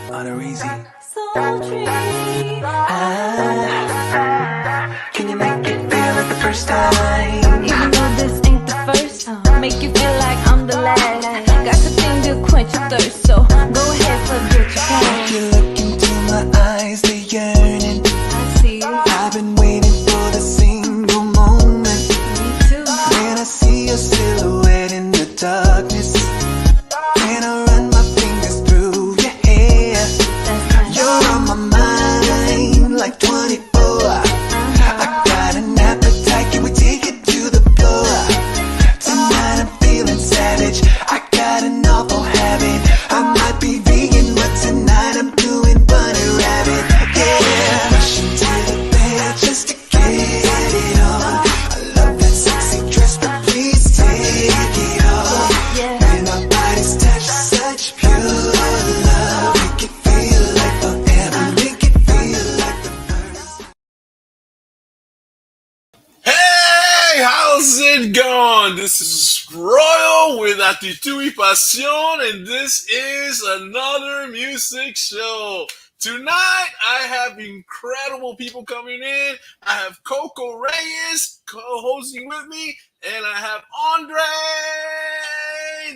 Honoré. Can you make it feel like the first time? Even though this ain't the first, make you feel like I'm the last. Got the thing to quench your thirst, so go ahead, forget your past. You look into my eyes, they're yearning. I see it. I've been waiting for the single moment. Me too. When I see your silhouette in the darkness, when I run my fingers through your hair, you're on my mind like 24. I got an appetite, can we take it to the floor? Tonight I'm feeling savage, I got an awful habit. I might be vegan, but tonight I'm doing bunny rabbit. Yeah, rushing to the bed just to get it on. I love that sexy dress, but please take it off. When our bodies touch, such pure love. Make it feel like forever, make it feel like the first. Hey, how's it going? This is Royal with ACTITUD y PASIÓN, and this is another music show. Tonight, I have incredible people coming in. I have CoCo Reyes co-hosting with me, and I have Honoré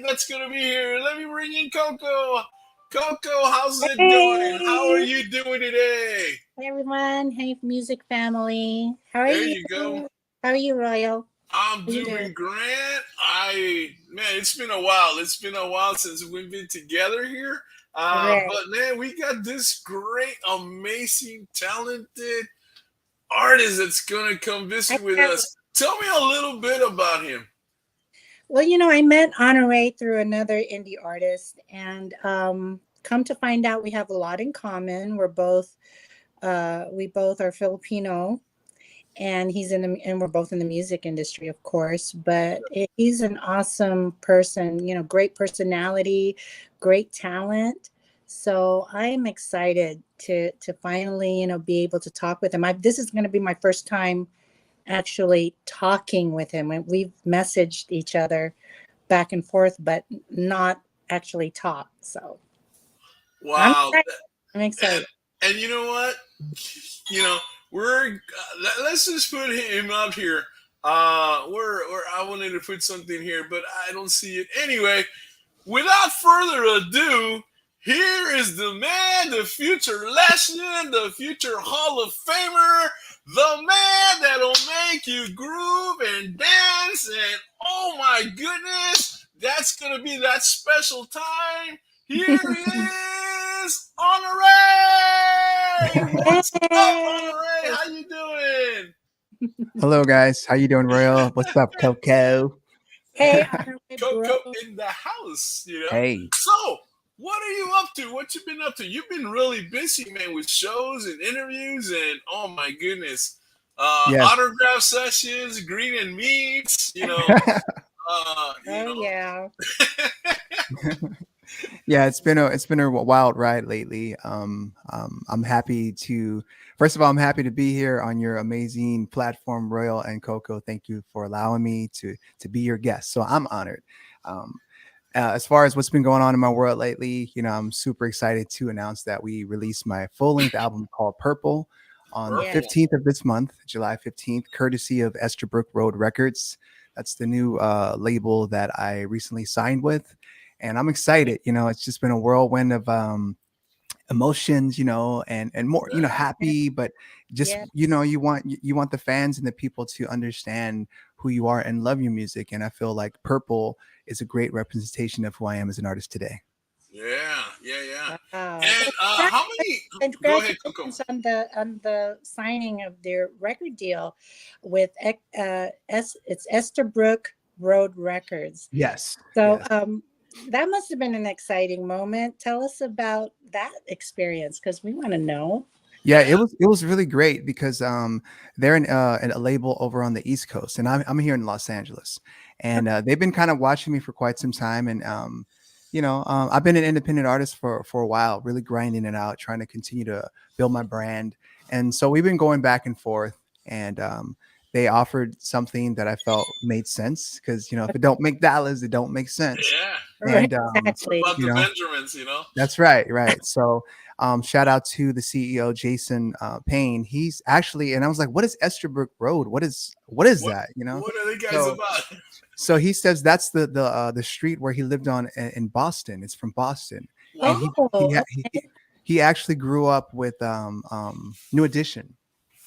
that's going to be here. Let me bring in CoCo. CoCo, how's it doing? How are you doing today? Hey everyone. Hey music family. How are There you? you go. How are you, Royal? I'm How you doing doing? great. Man, it's been a while. It's been a while since we've been together here. Correct. But man, we got this great, amazing, talented artist that's gonna come I visit with can't- us. Tell me a little bit about him. Well, I met Honoré through another indie artist, and come to find out we have a lot in common. We both are Filipino, and we're both in the music industry, of course. But he's an awesome person. Great personality, great talent. So I'm excited to finally be able to talk with him. This is going to be my first time actually talking with him. And we've messaged each other back and forth, but not actually talked. So I'm Wow. excited. I'm excited. And you know what? We're let's just put him up here. I wanted to put something here, but I don't see it. Anyway, without further ado, here is the man, the future legend, the future Hall of Famer, the man that'll make you groove and dance, and oh my goodness, that's gonna be that special time. Here he is, Honoré! What's up, Honoré? How you doing? Hello, guys. How you doing, Royal? What's up, CoCo? Hey, Honoré, CoCo bro. in the house, Hey. So, what are you up to? What you been up to? You've been really busy, man, with shows and interviews, and oh my goodness, Yes. autograph sessions, green and meets. Yeah. Yeah, it's been a wild ride lately. I'm happy to. First of all, I'm happy to be here on your amazing platform, Royal and CoCo. Thank you for allowing me to be your guest. So I'm honored. As far as what's been going on in my world lately, I'm super excited to announce that we released my full-length album called Purple on the Yeah. 15th of this month, July 15th, courtesy of Estabrook Road Records. That's the new label that I recently signed with. And I'm excited. It's just been a whirlwind of emotions, and more, happy, but just, Yes. you want the fans and the people to understand who you are and love your music. And I feel like Purple is a great representation of who I am as an artist today. Yeah. Wow. And how many? And Go ahead, CoCo. congratulations on the signing of their record deal with it's Estabrook Road Records. Yes. So Yes. that must have been an exciting moment. Tell us about that experience, because we want to know. Yeah, it was really great because they're in a label over on the East Coast, and I'm here in Los Angeles, and they've been kind of watching me for quite some time, and I've been an independent artist for a while, really grinding it out, trying to continue to build my brand, and so we've been going back and forth, and they offered something that I felt made sense because if it don't make dollars, it don't make sense. Yeah. Right, And exactly. About you the know, Benjamins, you know. that's right, right. So shout out to the CEO Jason Payne. He's actually, and I was like, what is Estabrook Road? What is What that? You know? what are they guys So about? so he says that's the street where he lived on in Boston. It's from Boston, and Wow. Oh, he actually grew up with New Edition.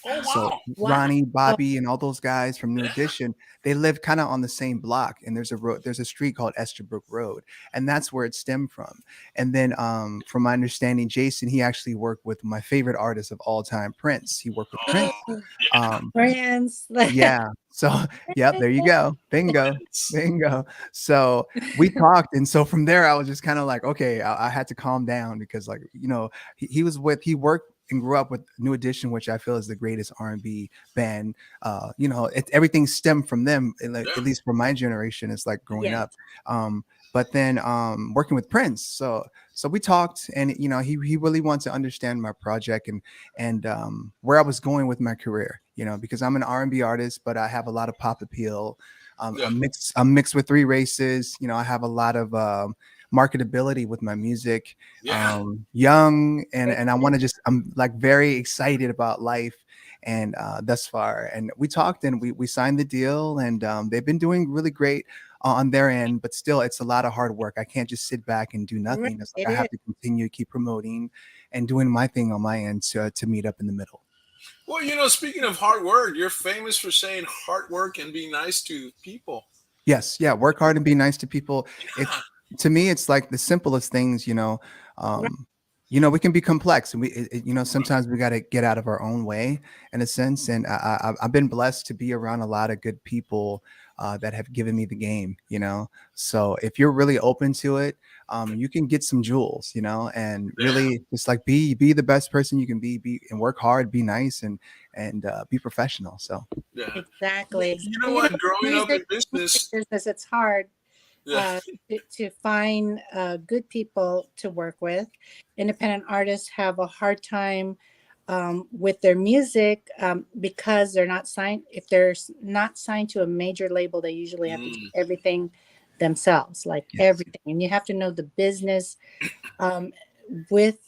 Oh So wow. wow. Ronnie, Bobby, and all those guys from New Yeah. Edition, they live kind of on the same block, and there's a street called Estabrook Road, and that's where it stemmed from. And then, from my understanding, Jason, he actually worked with my favorite artist of all time, Prince. He worked with Prince. Oh Um, Friends. yeah. So, yep, there you go. Bingo. yes. Bingo. So we talked. And so from there, I was just kind of like, okay, I had to calm down because, like, he worked and grew up with New Edition, which I feel is the greatest R&B band. Everything stemmed from them, Yeah. at least for my generation. It's like growing Yes. up. But then working with Prince. So we talked, and he really wants to understand my project and where I was going with my career, because I'm an R&B artist, but I have a lot of pop appeal. Yeah. I'm mixed with three races. I have a lot of marketability with my music. Yeah. Young, and I'm like very excited about life. And thus far, and we talked, and we signed the deal, and they've been doing really great on their end, but still it's a lot of hard work. I can't just sit back and do Right, nothing. It's like it I is. have to continue to keep promoting and doing my thing on my end to meet up in the middle. Well, speaking of hard work, you're famous for saying hard work and be nice to people. Yes, yeah, work hard and be nice to people. It Yeah. To me, it's like the simplest things. Right. We can be complex, and sometimes we got to get out of our own way in a sense. And I've been blessed to be around a lot of good people that have given me the game. So if you're really open to it, you can get some jewels. And Yeah. really just like be the best person you can be and work hard, be nice, and be professional. So Yeah. Exactly. You know Exactly. what? Growing up in Music business. business, it's hard Yeah. to find good people to work with. Independent artists have a hard time with their music because they're not signed. If they're not signed to a major label, they usually have to do Mm. everything themselves, like yes, everything. And you have to know the business um, with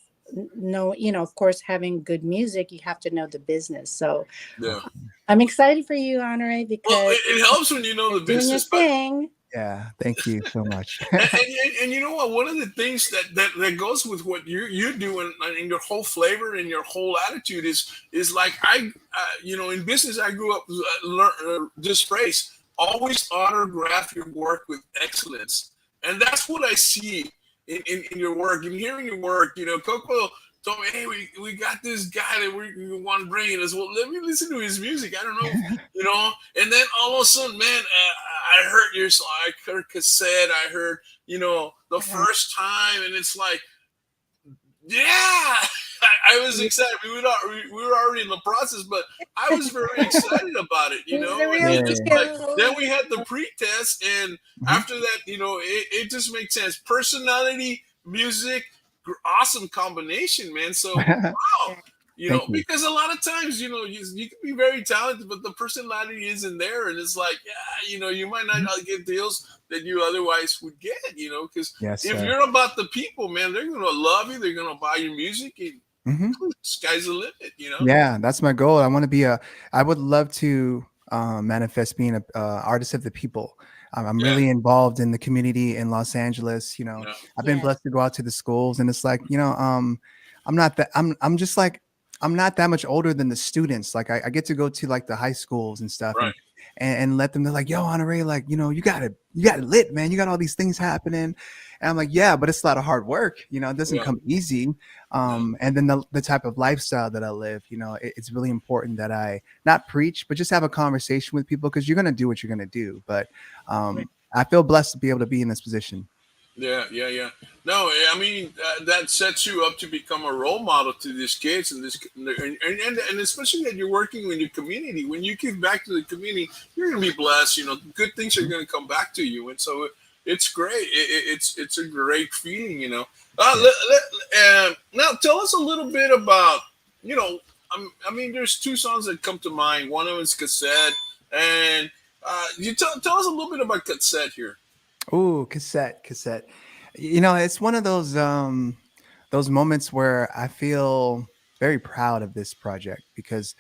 no, of course, having good music, you have to know the business. So Yeah. I'm excited for you, Honore, Well, because it helps when you know you're the doing your business, but thing. yeah, thank you so much. and you know what? One of the things that goes with what you do and your whole flavor and your whole attitude is like in business I grew up this phrase: always autograph your work with excellence, and that's what I see in your work and hearing your work. CoCo told me, hey, we got this guy that we want to bring in us. Well, let me listen to his music. I don't know. And then all of a sudden, man, I heard your song. I heard cassette. I heard, the first time, and it's like, yeah, I was excited. We were already in the process, but I was very excited about it, He's the And real then Yeah. it's like, deal. then we had the pre-test, and Mhm. after that, it just makes sense. Personality, music, awesome combination, man. So wow. Thank you. Because a lot of times, you can be very talented, but the personality isn't there. And it's like, yeah, you might not get deals that you otherwise would get, because Yes, if sir. you're about the people, man, they're going to love you. They're going to buy your music. And Hmm. sky's the limit. Yeah, that's my goal. I would love to manifest being a artist of the people. I'm Yeah. really involved in the community in Los Angeles. Yeah. I've been Yes. blessed to go out to the schools, and it's like, I'm not that, I'm just like, I'm not that much older than the students. Like I get to go to like the high schools and stuff Right. and let them know like, yo, Honoré, like, you got it lit, man. You got all these things happening. And I'm like, yeah, but it's a lot of hard work. It doesn't Yeah. come easy. And then the type of lifestyle that I live, it's really important that I not preach, but just have a conversation with people, because you're going to do what you're going to do. But I feel blessed to be able to be in this position. Yeah. No, I mean that sets you up to become a role model to these kids and especially that you're working in your community. When you give back to the community, you're going to be blessed. Good things are going to come back to you, and so it's great. It's a great feeling. Now tell us a little bit about I mean, there's two songs that come to mind. One of them is Cassette, and you tell us a little bit about Cassette here. Oh, cassette. You know, it's one of those moments where I feel very proud of this project because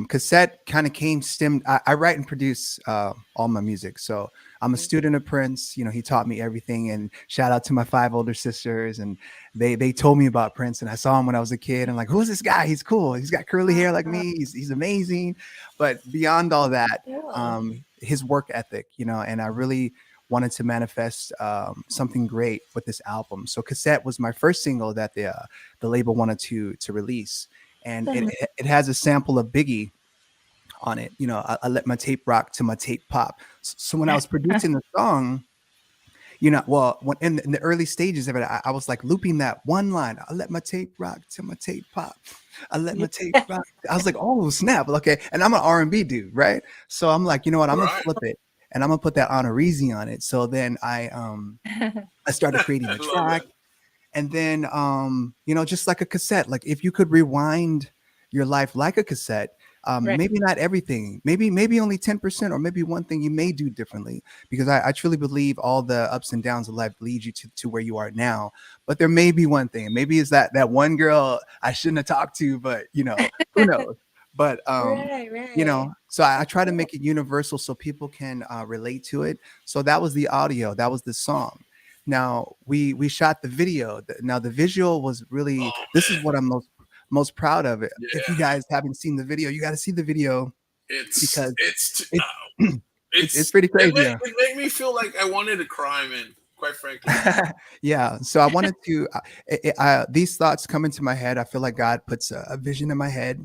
cassette kind of came stemmed. I write and produce all my music, so I'm a student of Prince. You know, he taught me everything. And shout out to my 5 older sisters, and they told me about Prince, and I saw him when I was a kid. I'm like, who's this guy? He's cool. He's got curly hair like me. He's amazing. But beyond all that, Cool. his work ethic, you know, and I really wanted to manifest something great with this album. So cassette was my first single that the label wanted to release, and it has a sample of Biggie on it. You know, I let my tape rock to my tape pop. So when I was producing the song, you know, well, when in the early stages of it, I was like looping that one line. I let my tape rock till my tape pop. I let my tape rock. I was like, oh snap, okay. And I'm an R&B dude, right? So I'm like, you know what? I'm gonna Right. flip it, and I'm gonna put that Honoré on it. So then I started creating I the love track, it. and then you know, just like a cassette, like if you could rewind your life like a cassette, Right. maybe not everything, maybe only 10%, or maybe one thing you may do differently, because I truly believe all the ups and downs of life lead you to where you are now. But there may be one thing, and maybe it's that one girl I shouldn't have talked to, but you know, who knows. But Right, you right. know, so I try to make it universal so people can relate to it. So that was the audio, that was the song. Now we shot the video. Now the visual was really, Oh this is man, what I'm most proud of it. If you yeah. guys haven't seen the video, you got to see the video It's because it's it it's it's pretty crazy. Yeah. it made me feel like I wanted to cry, man. Quite frankly. Yeah. So I wanted to, these thoughts come into my head. I feel like God puts a vision in my head,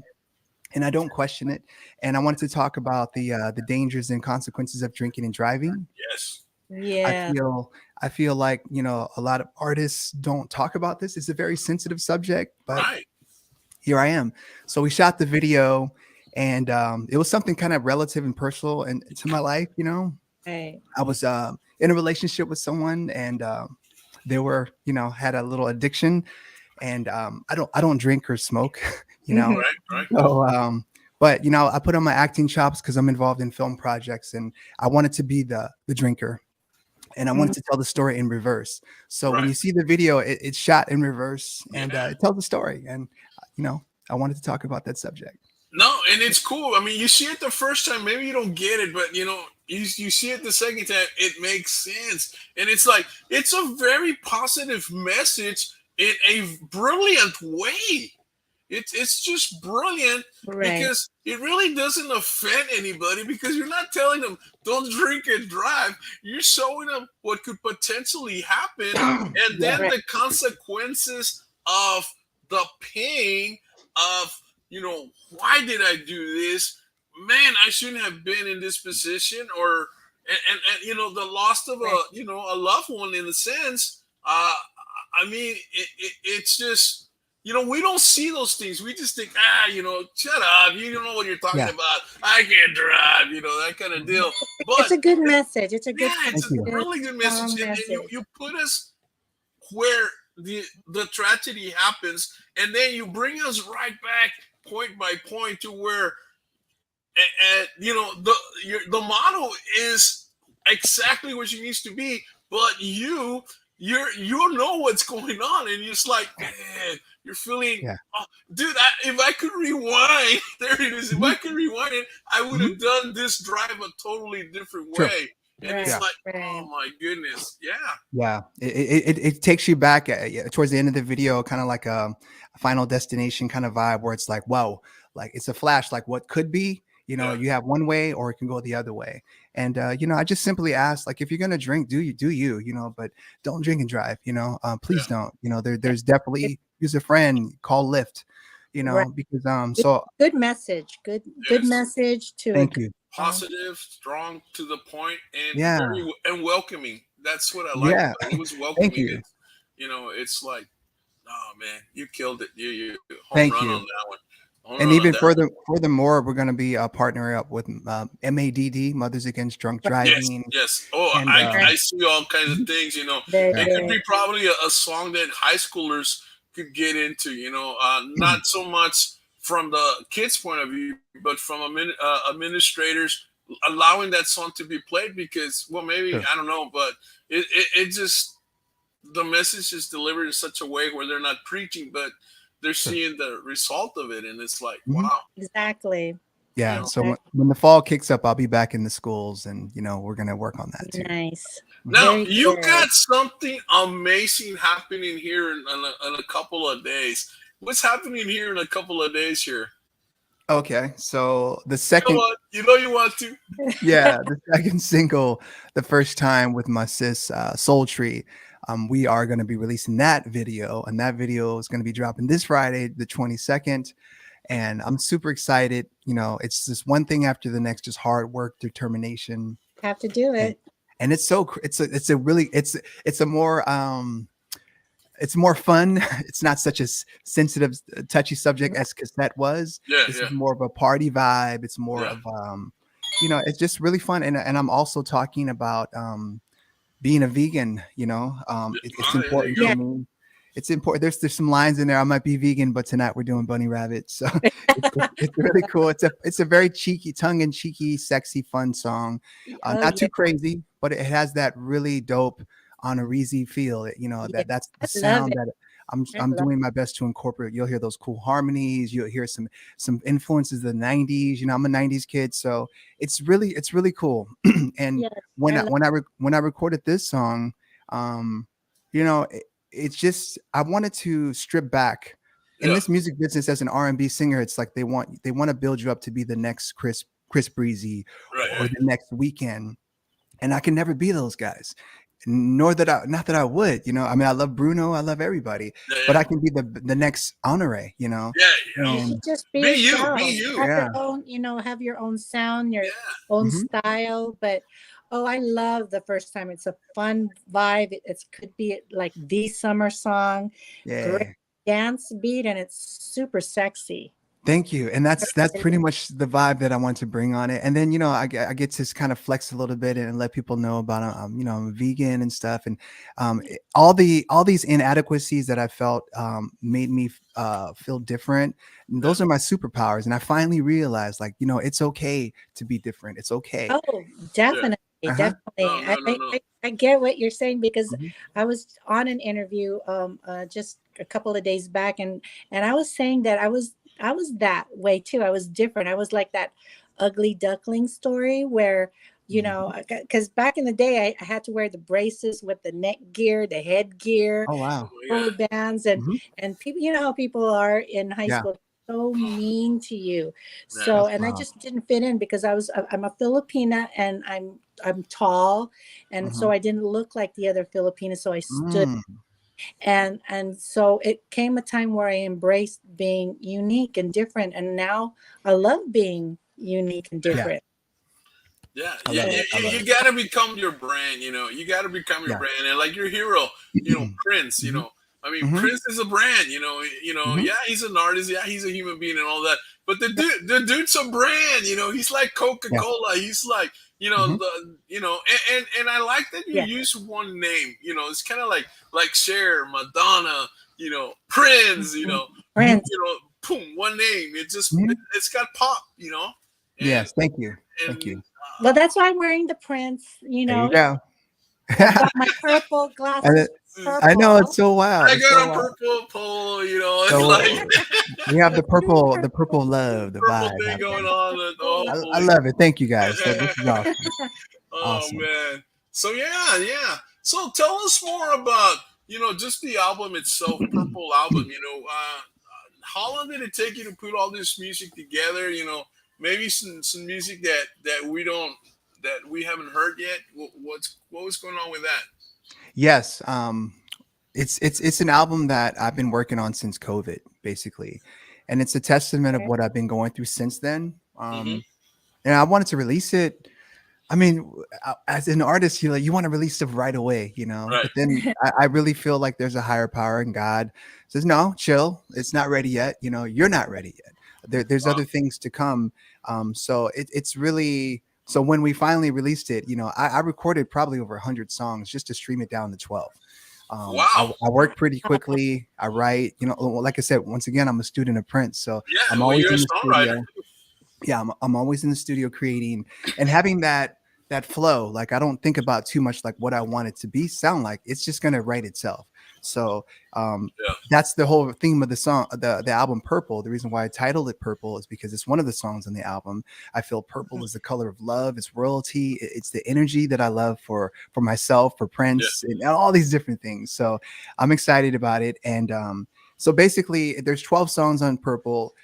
and I don't question it. And I wanted to talk about the dangers and consequences of drinking and driving. Yes. I Yeah. feel I feel like, you know, a lot of artists don't talk about this. It's a very sensitive subject, but Right. here I am. So we shot the video, and it was something kind of relative and personal and to my life. You know, Right. I was in a relationship with someone, and they were, you know, had a little addiction, and I don't drink or smoke, you know. Right. Right. So, but you know, I put on my acting chops because I'm involved in film projects, and I wanted to be the drinker, and I wanted to tell the story in reverse. So when Right. you see the video, it's shot in reverse, and Yeah. it tells the story. And you know, I wanted to talk about that subject. No, and it's cool. I mean, you see it the first time, maybe you don't get it, but you know, you see it the second time, it makes sense. And it's like it's a very positive message in a brilliant way. It's just brilliant Right. because it really doesn't offend anybody because you're not telling them don't drink and drive. You're showing them what could potentially happen and Yeah. then Right. the consequences of the pain of, you know, why did I do this? Man, I shouldn't have been in this position, or and you know, the loss of Right. a, you know, a loved one in a sense. I mean, it's just, you know, we don't see those things. We just think, you know, shut up. You don't know what you're talking Yeah. about. I can't drive, you know, that kind of deal. It's But a good message. It's a yeah, good, it's Thank a you. really good message. strong And message. you put us where the tragedy happens, and then you bring us right back point by point to where, and you know, the motto is exactly what she needs to be, but you know what's going on, and it's like, man, you're feeling, Yeah. oh, dude, if I could rewind, there it is. If I Mhm. could rewind it, I would Mhm. have done this drive a totally different True. way. And it's Right. Yeah. like, Right. oh my goodness, yeah, Yeah, it takes you back yeah, towards the end of the video, kind of like a Final Destination kind of vibe, where it's like, whoa, like it's a flash, like what could be. You know, yeah, you have one way, or it can go the other way. And you know, I just simply ask, like, if you're gonna drink, do you, you know, but don't drink and drive. You know, please yeah. don't. You know, there's It- definitely use a friend, call Lyft. You Right. know, because Good, so good message. Good Yes. message to a thank good you. song. Positive, strong, to the point, and Yeah, very and welcoming. That's what I like yeah, about it. It was thank welcoming. you, It's, you know, it's like, oh man, you killed it. You home thank run on you. that one. Home And run on even that one. furthermore, we're going to be partnering up with MADD, Mothers Against Drunk Yes, Driving, yes. Oh, and Right. I see all kinds of mhm, things. You know, Very yeah, it could good. be probably a song that high schoolers could get into. You know, not so much from the kids' point of view, but from administrators allowing that song to be played because, well, maybe true. I don't know, but it just the message is delivered in such a way where they're not preaching, but they're Sure. seeing the result of it, and it's like, Mhm. wow. Exactly. Yeah. know. So when the fall kicks up, I'll be back in the schools, and we're gonna work on that too. Nice. Now Very you good. got something amazing happening here in a couple of days. What's happening here in a couple of days here? Okay. So the You know second, what? You know you want to. yeah, the second single, the first time with my sis, Soul Tree. We are going to be releasing that video, and that video is going to be dropping this Friday, the 22nd. And I'm super excited. It's just one thing after the next, just hard work, determination, Have to do and it. it's a really it's a more it's more fun. It's not such a sensitive, touchy subject as cassette was. Yeah, This yeah, is more of a party vibe. It's more yeah. of it's just really fun. And I'm also talking about being a vegan. It's Ah, there you important go. to me. It's important. There's some lines in there. I might be vegan, but tonight we're doing bunny rabbit. So it's really cool. It's a very cheeky, tongue-in-cheeky, sexy, fun song. Oh, Not yeah. too crazy, but it has that really dope Honoré feel. Yeah. That's the I love sound it. that I I'm love doing my best to incorporate. You'll hear those cool harmonies. You'll hear some influences of the 90s. I'm a 90s kid, so it's really cool. And Yes, when I I, love when I recorded this song, you know, it's just I wanted to strip back. In Yeah, this music business as an R&B singer, it's like they want to build you up to be the next Chris Breezy right, or right. the next Weekend, and I can never be those guys. Nor that not that I would, I mean, I love Bruno, I love everybody, Yeah, but yeah. I can be the next Honore, Yeah, You and should just be be you, yourself. be you. Have yeah, your own, have your own sound, your Yeah, own mhm, style. But I love the first time. It's a fun vibe. It could be like the summer song, great yeah. dance beat, and it's super sexy. Thank you. And that's pretty much the vibe that I want to bring on it. And then, I get to kind of flex a little bit and let people know about, I'm a vegan and stuff. And all these inadequacies that I felt made me feel different. And yeah, those are my superpowers. And I finally realized, like, it's okay to be different. It's okay. Oh, yeah. definitely, Uh-huh. No, definitely. no, no, no. I get what you're saying because Mhm. I was on an interview just a couple of days back, and I was saying that I was that way too. I was different. I was like that ugly duckling story where Mhm. because back in the day I had to wear the braces with the neck gear, the head gear, Oh, Oh wow. my rubber God. bands, and Mhm. people, how people are in high Yeah. school, so mean to you. Yeah, So, That's and I wild. just didn't fit in because I'm a Filipina, and I'm tall, and so Mhm. I didn't look like the other Filipinas, so I stood. Mm. And so it came a time where I embraced being unique and different, and now I love being unique and yeah, Yeah. different. yeah. I You, love you, it. I you love you it. gotta become your brand. You gotta become your Yeah. brand, and like your hero, Prince. Mhm. I mean, Mhm. Prince is a brand. Mhm. Yeah, he's an artist. Yeah, he's a human being and all that. But the dude's a brand. He's like Coca Yeah. Cola. He's like, Mhm. and I like that you Yeah. use one name. It's kind of like Cher, Madonna. Prince. Mhm. Mhm. Friends. Boom, one name. Mhm. It's got pop. And Yes. Thank you. Thank and you. Well, that's why I'm wearing the Prince. There you go. I've got my purple And glasses, I know it's purple. so wild. I It's so got a wild. purple polo. It's So like we have the purple love, the purple vibe thing happening. going on. And, oh, I holy. love it. Thank you guys. This is awesome. Oh Awesome. man. So yeah. So tell us more about just the album itself, Purple album. How long did it take you to put all this music together? Maybe some music that we haven't heard yet. What was going on with that? Yes. It's an album that I've been working on since COVID, basically. And it's a testament of what I've been going through since then. Hmm. And I wanted to release it. I mean, as an artist, you want to release stuff right away, Right. but then I really feel like there's a higher power, and God says, no, chill. It's not ready yet. You're not ready yet. There's Wow. other things to come. So it's really, so when we finally released it, I recorded probably over 100 songs just to stream it down to 12. Wow. I work pretty quickly. I write, like I said, once again, I'm a student of Prince. So Yeah. I'm Well, always you're a in the songwriter. studio. Yeah, I'm always in the studio creating and having that that flow. Like I don't think about too much like what I want it to sound like. It's just gonna write itself. So Yeah. that's the whole theme of the song, the album Purple. The reason why I titled it Purple is because it's one of the songs on the album. I feel purple is the color of love, it's royalty, it's the energy that I love for myself, for Prince, and all these different things. So I'm excited about it. And so basically there's 12 songs on Purple.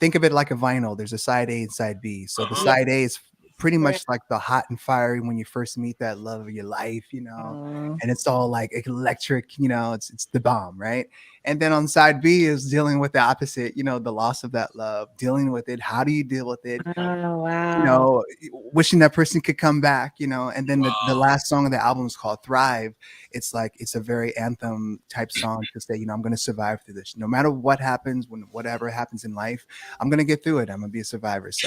Think of it like a vinyl. There's a side A and side B. So the side A is pretty much like the hot and fiery when you first meet that love of your life, you know, and it's all like electric, you know, it's the bomb, right? And then on side B is dealing with the opposite, you know, the loss of that love, dealing with it. How do you deal with it? Oh, wow. You know, wishing that person could come back, you know. And then the last song of the album is called Thrive. It's like, it's a very anthem type song to say, you know, I'm going to survive through this. No matter what happens, when whatever happens in life, I'm going to get through it. I'm going to be a survivor. So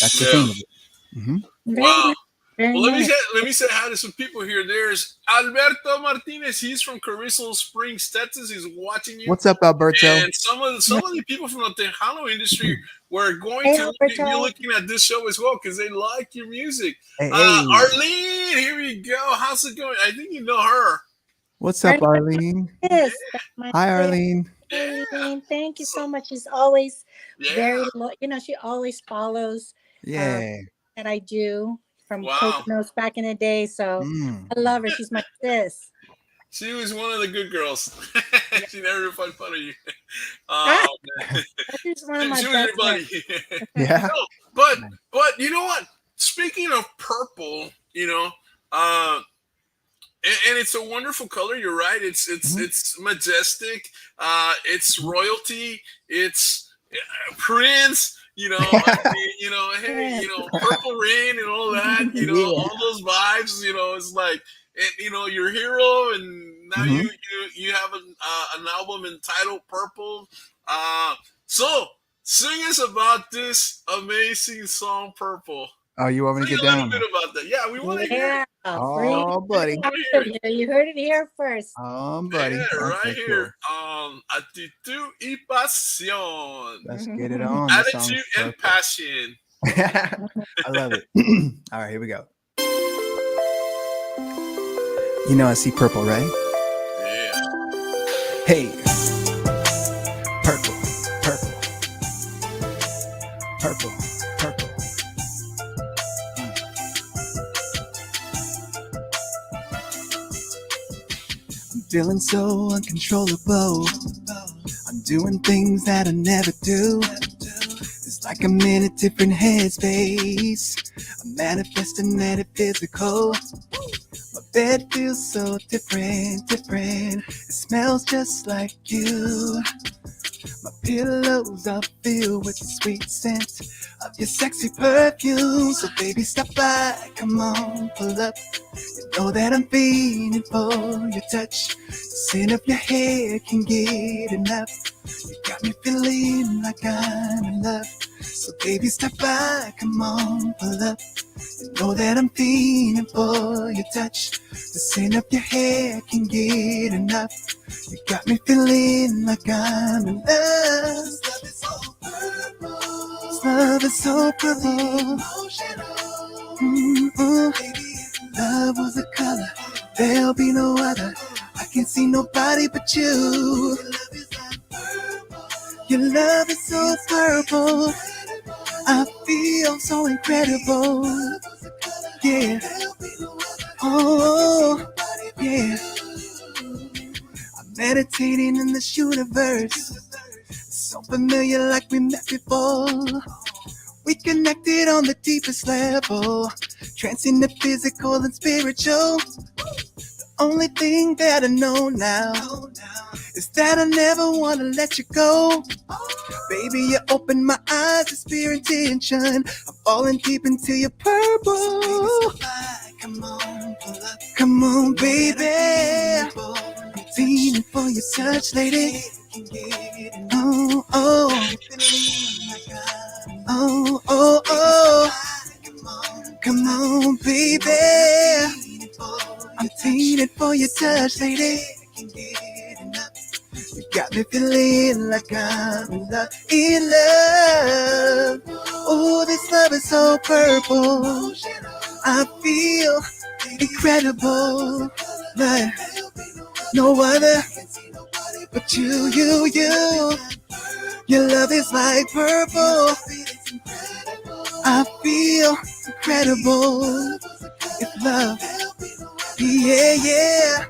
that's the thing of it. Wow. Very Well, nice. let me say hi to some people here. There's Alberto Martinez. He's from Carrizo Springs, Texas. He's watching you. What's up, Alberto? And some of the people from the Tejano industry were going to be looking at this show as well because they like your music. Hey. Arlene, here we go. How's it going? I think you know her. What's up, Arlene? Yes, Hi, Arlene. Arlene, thank you so much. She's always very, you know, she always follows. That I do from Coke Notes back in the day. So I love her. She's my sis. She was one of the good girls. She never find fun of you. She's one of my she was best your buddy. Yeah. No, but you know what? Speaking of purple, you know, and it's a wonderful color. You're right. It's majestic. It's royalty. It's Prince. You know, hey, Purple Rain and all that, all those vibes, it's like, and, your hero, and now you have an album entitled Purple. So sing us about this amazing song, Purple. Oh, you want me to get down? A little bit about that. Yeah, we want to hear it. Oh, buddy. You heard it here first. Oh, buddy. Yeah, right okay, here. Actitud y Pasión. Let's get it on. Attitude and Passion. I love it. All right, here we go. You know I see purple, right? Yeah. Hey. Purple, purple. Purple, purple. I'm feeling so uncontrollable. I'm doing things that I never do. It's like I'm in a different headspace. I'm manifesting metaphysical. My bed feels so different. It smells just like you. My pillows are filled with the sweet scent of your sexy perfume. So baby, stop by, come on, pull up. You know that I'm feeling for your touch. The scent of your hair can get enough. You got me feeling like I'm in love. So baby, stop by, come on, pull up. You know that I'm feeling for your touch. The scent of your hair can get enough. You got me feeling like I'm in love. This love is so purple. Love was a color, there'll be no other. I can't see nobody but you. Your love is so purple. I feel so incredible. Yeah. Oh, yeah. I'm meditating in this universe. So familiar, like we met before. We connected on the deepest level. Trancing the physical and spiritual. The only thing that I know now is that I never want to let you go. Baby, you opened my eyes to pure intention. I'm falling deep into your purple. Come on, pull up. Come on, baby. I'm feeling for your touch, lady. Oh, oh. Oh, oh, oh. Come on, baby. I'm feeling for your touch, lady. You got me feeling like I'm in love. Oh, this love is so purple. I feel incredible, like no other but you. Your love is like purple. I feel incredible. It's love, yeah.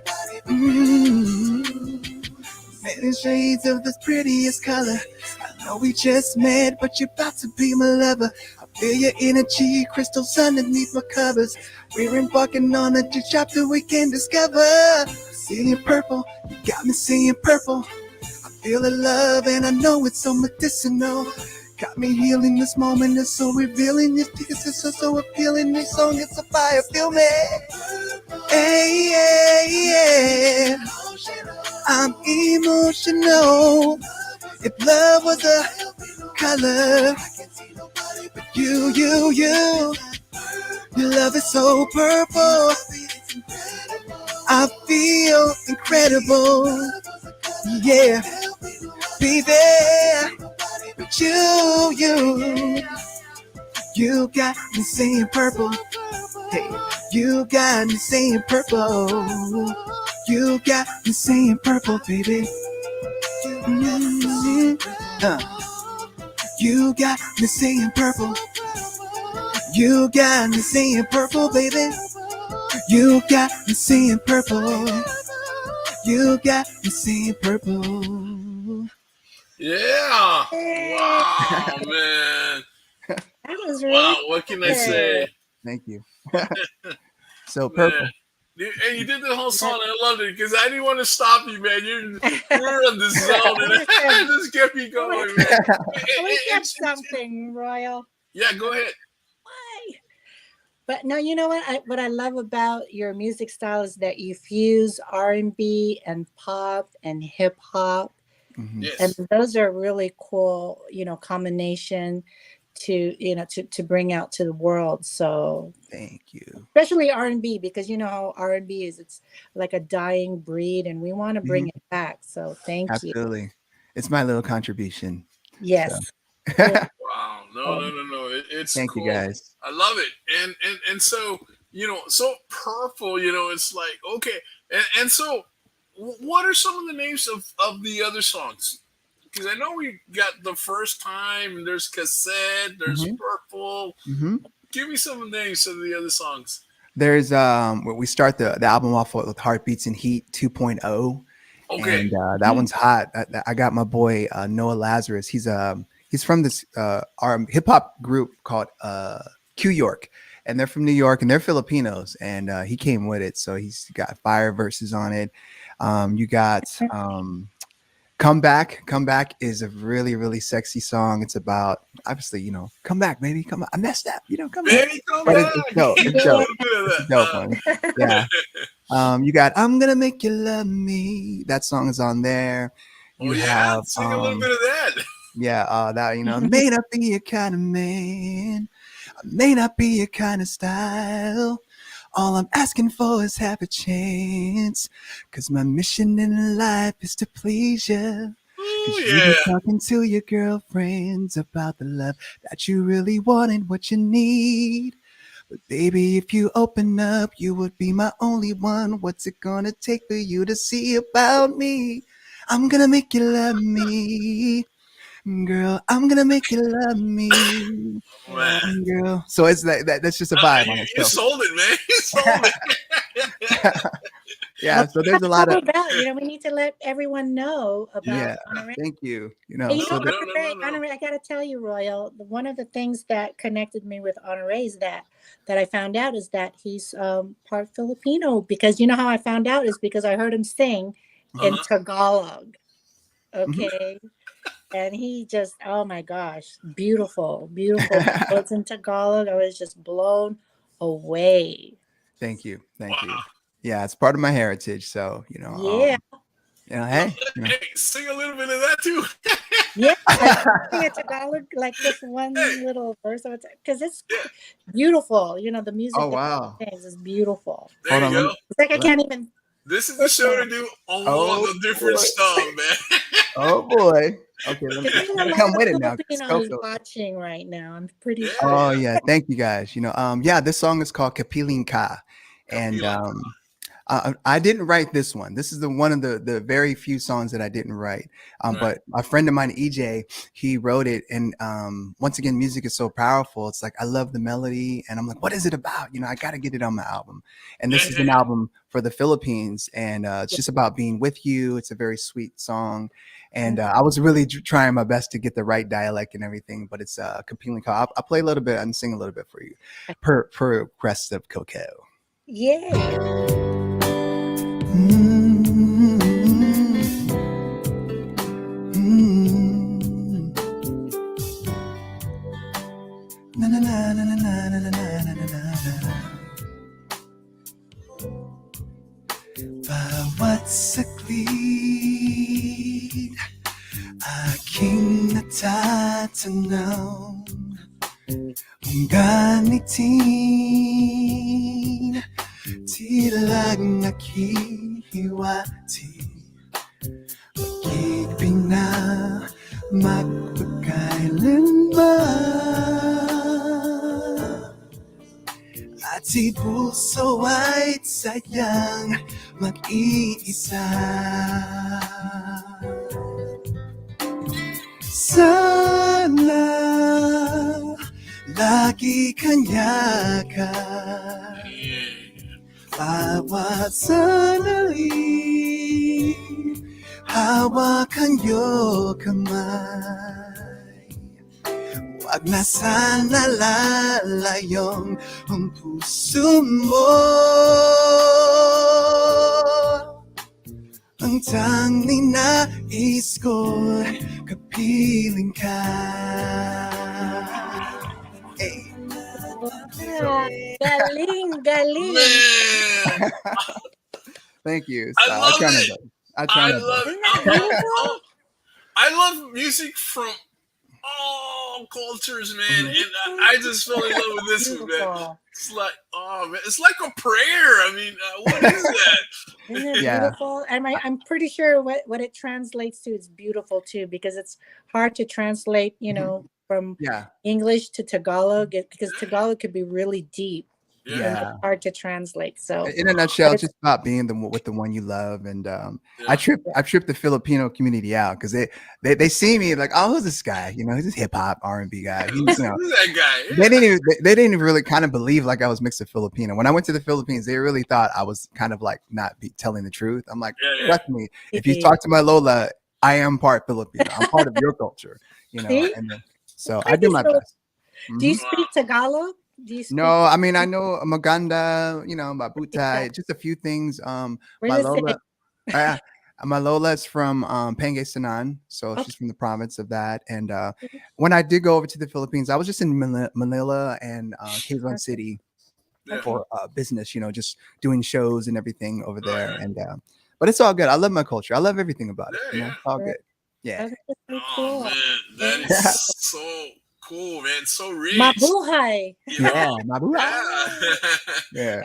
Many shades of the prettiest color. I know we just met, but you're about to be my lover. I feel your energy, crystals underneath my covers. We're embarking on a new chapter we can discover. Seeing purple, you got me seeing purple. I feel the love and I know it's so medicinal. Got me healing this moment, it's so revealing. This piece is so appealing. This song, it's a fire, feel me. Hey. I'm emotional. If love was a color, but you, your love is so purple. I feel incredible, yeah, baby. But you got me saying purple. Hey, you got me saying purple. You got me saying purple, baby. You got me saying purple. You got me saying purple, baby. You got me saying purple. You got me saying purple. Yeah. Wow, man. That was really Wow, what can I say? Thank you. So Man. purple. And you did the whole song. I loved it because I didn't want to stop you, man. You're in the zone, and I just kept you going, man. we get something, Royal. Yeah, go ahead. Why? But no, you know what I love about your music style is that you fuse R&B and pop and hip hop. Mm-hmm. Yes. And those are really cool, combination to bring out to the world. So Thank you. especially R&B, because you know how R&B is, it's like a dying breed and we want to bring it back. So thank you. Absolutely. It's my little contribution. Yes. So. Wow. No. It's Thank cool. you guys. I love it. And so, so purple, it's like, okay. And so what are some of the names of the other songs? Because I know we got The First Time, there's Cassette, there's Purple. Mm-hmm. Give me some of the names of the other songs. There's we start the album off with Heartbeats and Heat 2.0. Okay. And that one's hot. I got my boy Noah Lazarus. He's from this our hip hop group called Q York, and they're from New York and they're Filipinos, and he came with it, so he's got fire verses on it. You got Come Back. Come Back is a really, really sexy song. It's about, obviously, come back, baby. Come on. I messed up. Come back. Baby, come But back. it's dope. It's dope. It's a dope one. Yeah. You got I'm Gonna Make You Love Me. That song is on there. You have sing a little bit of that. Yeah, that may not be your kind of man. I may not be your kind of style. All I'm asking for is have a chance, 'cause my mission in life is to please you. 'Cause you be talking to your girlfriends about the love that you really want and what you need. But baby, if you open up, you would be my only one. What's it gonna take for you to see about me? I'm gonna make you love me. Girl, I'm gonna make you love me, girl. So it's that's just a vibe on it. You sold it, man. You sold it. Yeah. So there's a lot of we need to let everyone know about. Yeah. Honore. Thank you. Honore, I gotta tell you, Royal. One of the things that connected me with Honoré is that I found out is that he's part Filipino, because you know how I found out is because I heard him sing in Tagalog. Okay. And he just, oh my gosh, beautiful. Words in Tagalog. I was just blown away. Thank you. Yeah, it's part of my heritage. So, Yeah. Hey, sing a little bit of that too. Yeah. Sing a Tagalog, like just one little verse of it, because it's beautiful. The music. Oh, wow. Is beautiful. There you go. It's like I can't even. This is the show to do a lot of different stuff, man. Oh boy. Okay, I think a let me lot come of with it now. 'Cause Filipinos Coco. watching right now. I'm pretty Yeah, sure. Oh yeah. yeah, thank you guys. Yeah, this song is called Kapiling Ka, and Kapila. I didn't write this one. This is the one of the very few songs that I didn't write. Right. But a friend of mine, EJ, he wrote it, and once again, music is so powerful. It's like I love the melody, and I'm like, what is it about? I got to get it on my album. And Yeah, this is yeah, an yeah. album for the Philippines, and it's just about being with you. It's a very sweet song. And I was really trying my best to get the right dialect and everything, but it's Kapiling Ka. I'll play a little bit and sing a little bit for you. Per request of Coco. Yay. Na, na, na, na, na, na, na, na, na, na, na. Bawat saglit aking natatanaw ang ganitin tilag nakihiwati pag-ibig na magpagkailanman at si puso ay sayang mag-iisa. Sana lagi kang yakap bawat sandali hawakan iyo kamay. Wag na sana lalayong ang puso mo. Ang tanging nais ko, kapiling ka. Hey. Galing, galing. Man, Thank you. I love try my it. best. I love Isn't it. that beautiful? I love music from all cultures, man, and I just fell in love with this one, man. Beautiful. It's like, oh man, it's like a prayer. I mean, what is that? Isn't it Yeah. beautiful? And I'm pretty sure what it translates to is beautiful too, because it's hard to translate, from Yeah. English to Tagalog, because Tagalog could be really deep and Yeah. it's hard to translate. So In a nutshell, but it's just about being with the one you love. And Yeah. I tripped the Filipino community out because they see me like, oh, who's this guy? He's this hip hop R&B guy. Who's that guy? Yeah. They didn't even really kind of believe like I was mixed with Filipino. When I went to the Philippines, they really thought I was kind of like not telling the truth. I'm like, Yeah, yeah. trust me, if you talk to my Lola, I am part Filipino. I'm part of your culture. See? And so I do my best. do you Mhm. speak Tagalog? Do you speak No, I mean I know Maganda, Mabutai, just a few things. Where My does it- Lola, my Lola is from Pangasinan, so Okay. she's from the province of that. And when I did go over to the Philippines, I was just in Manila and Quezon City Yeah. for business. Just doing shows and everything over there. And but it's all good. I love my culture. I love everything about it. Yeah, It's all good. Yeah. That's pretty Oh cool. man, that is so cool, man. So rich. Mabuhay. Yeah, Mabu. Yeah. Yeah.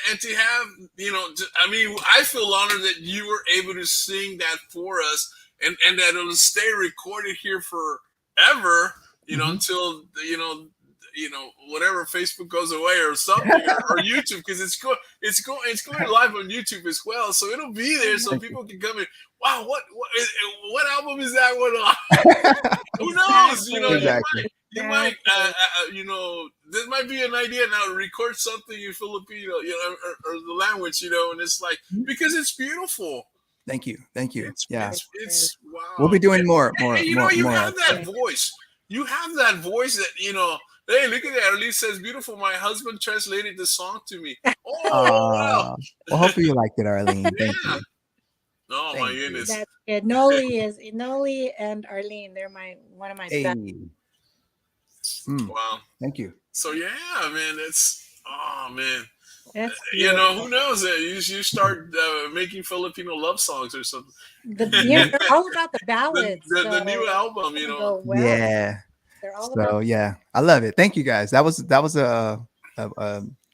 and to have I mean, I feel honored that you were able to sing that for us, and that it'll stay recorded here forever, until whatever Facebook goes away or something, or YouTube, because it's going live on YouTube as well, so it'll be there so people can come in. Wow, what album is that one on? Who knows? Exactly. You might, this might be an idea now. Record something in Filipino, or the language, and it's like, because it's beautiful. Thank you. It's Yeah. it's wow. We'll be doing more. You have that voice. You have that voice that Hey, look at that! Arlene says, "Beautiful." My husband translated the song to me. Oh, wow! Well, hopefully you liked it, Arlene. Thank you. Oh my goodness! That's good. Noli and Arlene. They're one of my best. Wow! Thank you. So yeah, man, man. That's Who knows? You start making Filipino love songs or something. they're all about the ballads. The new album, Go well. Yeah. They're all So about. yeah, I love it. Thank you guys. That was a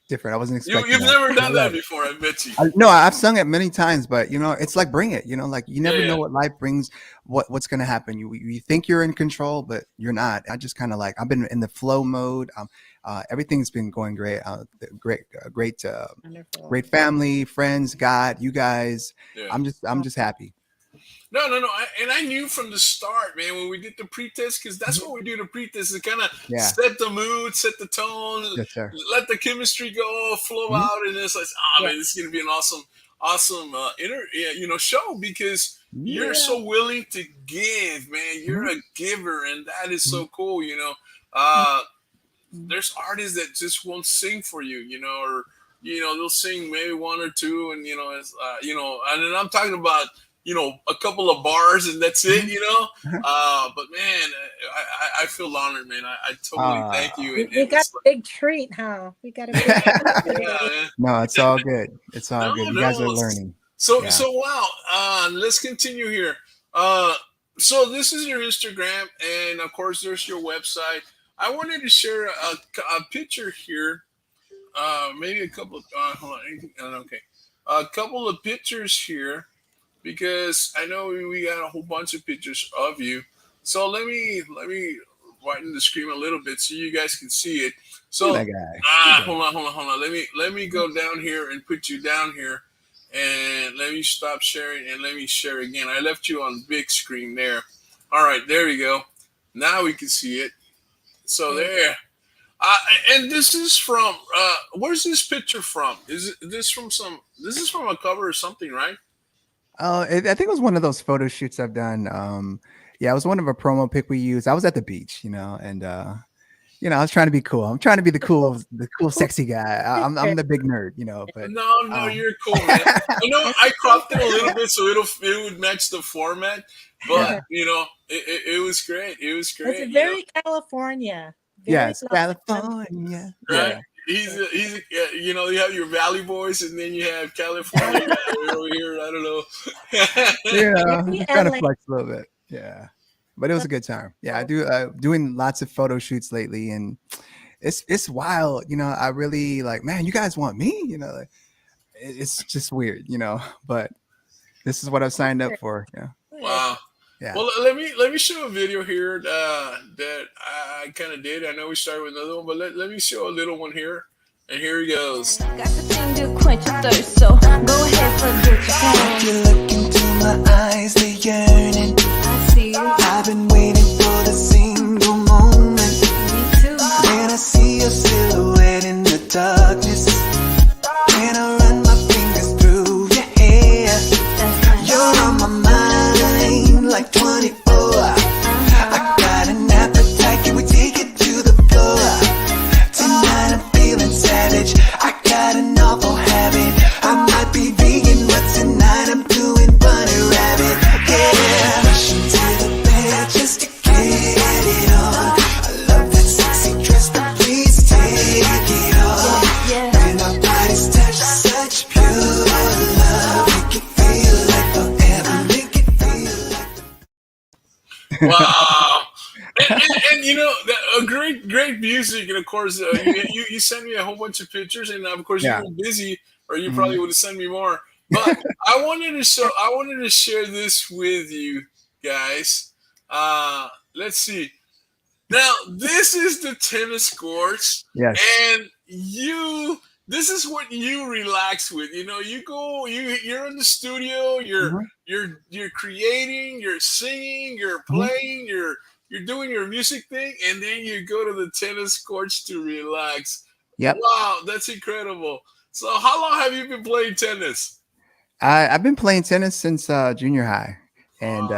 different. I wasn't expecting You've that. never I done love that it. before, I bet you. No, I've sung it many times, but it's like bring it. Like you never Yeah. know what life brings, what's gonna happen. You think you're in control, but you're not. I just kind of like I've been in the flow mode. Everything's been going great. Wonderful. Great family, friends, God, you guys. Yeah. I'm just happy. No. And I knew from the start, man, when we did the pre-test, because that's what we do. The pre-test is kind of Yeah. set the mood, set the tone, Yes, sir. let the chemistry go, flow Mhm. out, and it's like, Yeah. man, this is gonna be an awesome show because you're Yeah. so willing to give, man. You're Mhm. a giver, and that is so cool. There's artists that just won't sing for you, or they'll sing maybe one or two, and it's and then I'm talking about a couple of bars and that's it, but man, I feel honored, man. I totally Ah. thank you, We, and we got it's a big treat, huh? We got a big treat yeah, today. man. No, it's all good. It's all good. You guys are No. learning. So Yeah. so wow. Let's continue here. Uh, so this is your Instagram, and of course there's your website. I wanted to share a picture here. Maybe a couple. Hold on. Okay. A couple of pictures here because I know we got a whole bunch of pictures of you. So let me widen the screen a little bit so you guys can see it. So That guy. hold on. Let me go down here and put you down here, and let me stop sharing and let me share again. I left you on big screen there. All right, there we go. Now we can see it. So there. Uh, and this is from where's this picture from? This is from a cover or something, right? Oh, I think it was one of those photo shoots I've done. Yeah, it was one of a promo pic we used. I was at the beach, and I was trying to be cool. I'm trying to be the cool, sexy guy. I'm the big nerd, but No, you're cool, man. I know I cropped it a little bit so it would match the format, but yeah, it was great. It was great. It's very California. Very yes, Los Angeles. California. Right? Yeah, He's you have your Valley Boys, and then you have California guy over here. I don't know. Very just trying to LA. flex a little bit. Yeah, but it was a good time. Yeah, I do doing lots of photo shoots lately, and it's wild. I really like, man, you guys want me? Like, it's just weird, but this is what I've signed up for. Yeah. Wow. Yeah. Well, let me show a video here that I kind of did. I know we started with another one, but let me show a little one here, and here he goes. Got the thing to quench your thirst, so go ahead, forget your pain. You look into my eyes, they're yearning. I see you, I've been waiting for the single moment me too. when I see your silhouette in the darkness. When I run my fingers through your hair, That's my you're on my mind like 24. I got an appetite, can we take it to the floor? Tonight I'm feeling savage, I got an awful habit. I might be vegan, but tonight I'm doing bunny rabbit. Yeah, rushing to the bed just to get it on. I love that sexy dress, but please take it off. Yeah. When our bodies touch, such pure love. Make it feel like forever, make it feel like Wow. And a great music, and of course you sent me a whole bunch of pictures, and of course Yeah. you were busy, or you Mhm. probably would have sent me more. But I wanted to share this with you guys. Let's see. Now this is the tennis courts, Yes. and this is what you relax with. You're in the studio, Mhm. you're creating, you're singing, you're playing, you're doing your music thing, and then you go to the tennis courts to relax. Yep. Wow, that's incredible. So how long have you been playing tennis? I've been playing tennis since junior high, and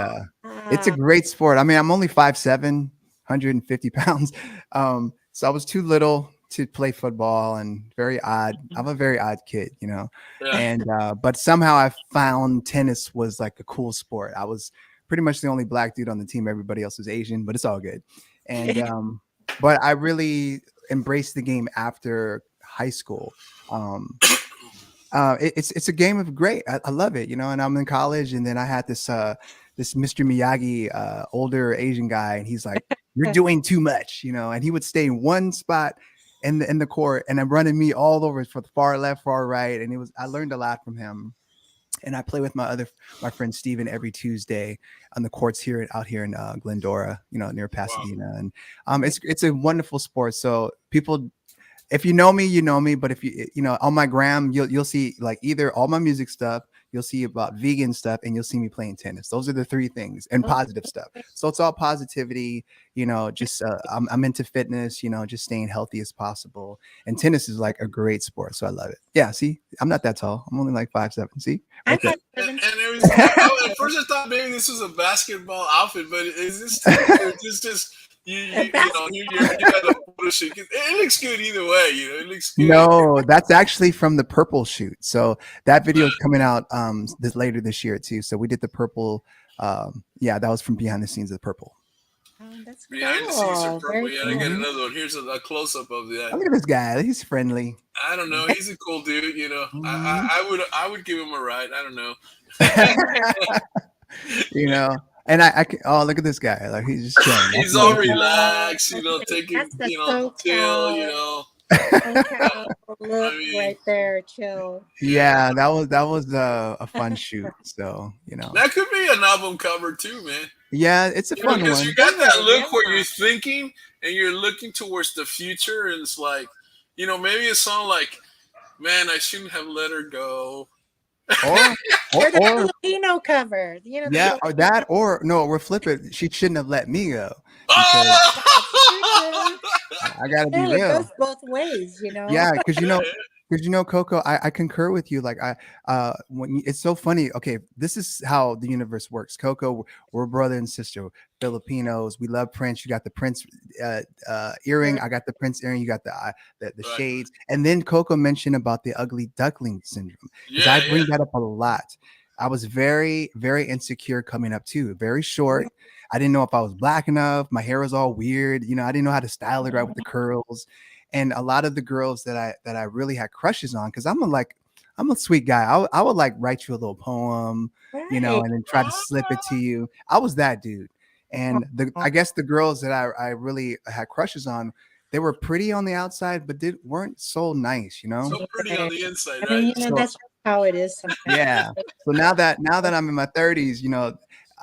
it's a Ah, great sport. I mean, I'm only 5'7", 150 pounds, so I was too little to play football, and very odd. I'm a very odd kid, Yeah. and but somehow I found tennis was like a cool sport. I was pretty much the only black dude on the team. Everybody else was Asian, but it's all good. And but I really embraced the game after high school. It's a game of great. I love it, and I'm in college, and then I had this Mr. Miyagi, older Asian guy, and he's like, "You're doing too much," and he would stay in one spot in the court, and I'm running me all over for the far left, far right, and I learned a lot from him. And I play with my friend Steven every Tuesday on the courts out here in Glendora, near Pasadena. And it's a wonderful sport. So people, if you know me, you know me. But if on my gram, you'll see like either all my music stuff, you'll see about vegan stuff, and you'll see me playing tennis. Those are the three things, and positive stuff. So it's all positivity, just I'm into fitness, just staying healthy as possible. And tennis is like a great sport. So I love it. Yeah. See, I'm not that tall. I'm only like 5'7". See? I'm Right And it was, at first I thought maybe this was a basketball outfit, but is this just you got a photo shoot? It looks good either way, it looks good. No, that's actually from the Purple shoot. So that video is coming out later this year too. So we did the Purple. That was from behind the scenes of the Purple. Oh, that's Behind the scenes of Purple. Very Yeah, I got another one. Here's a close up of that. Look at this guy. He's friendly. I don't know. He's a cool dude. I would give him a ride. I don't know. And I can. Oh, look at this guy. Like he's just chilling. He's all relaxed. Taking chill. Look right there, chill. Yeah, that was a fun shoot. So that could be an album cover too, man. Yeah, it's a fun one. Because you got that look where you're thinking and you're looking towards the future, and it's like, maybe a song like, "Man, I shouldn't have let her go." Or the Filipino cover, Yeah, or that, or no, we're flipping. She shouldn't have let me go. I gotta be real. It goes both ways, Yeah, because CoCo, I concur with you. Like it's so funny. Okay, this is how the universe works. CoCo, we're brother and sister, Filipinos. We love Prince. You got the Prince earring. I got the Prince earring. You got the shades. And then CoCo mentioned about the ugly duckling syndrome. Because I bring that up a lot. I was very, very insecure coming up too. Very short. I didn't know if I was black enough. My hair was all weird. I didn't know how to style it right with the curls. And a lot of the girls that I really had crushes on, because I'm a sweet guy. I would like write you a little poem, and then try to slip it to you. I was that dude. And I guess the girls that I really had crushes on, they were pretty on the outside, but weren't so nice, So pretty on the inside, right? That's how it is sometimes. Yeah. So now that I'm in my 30s,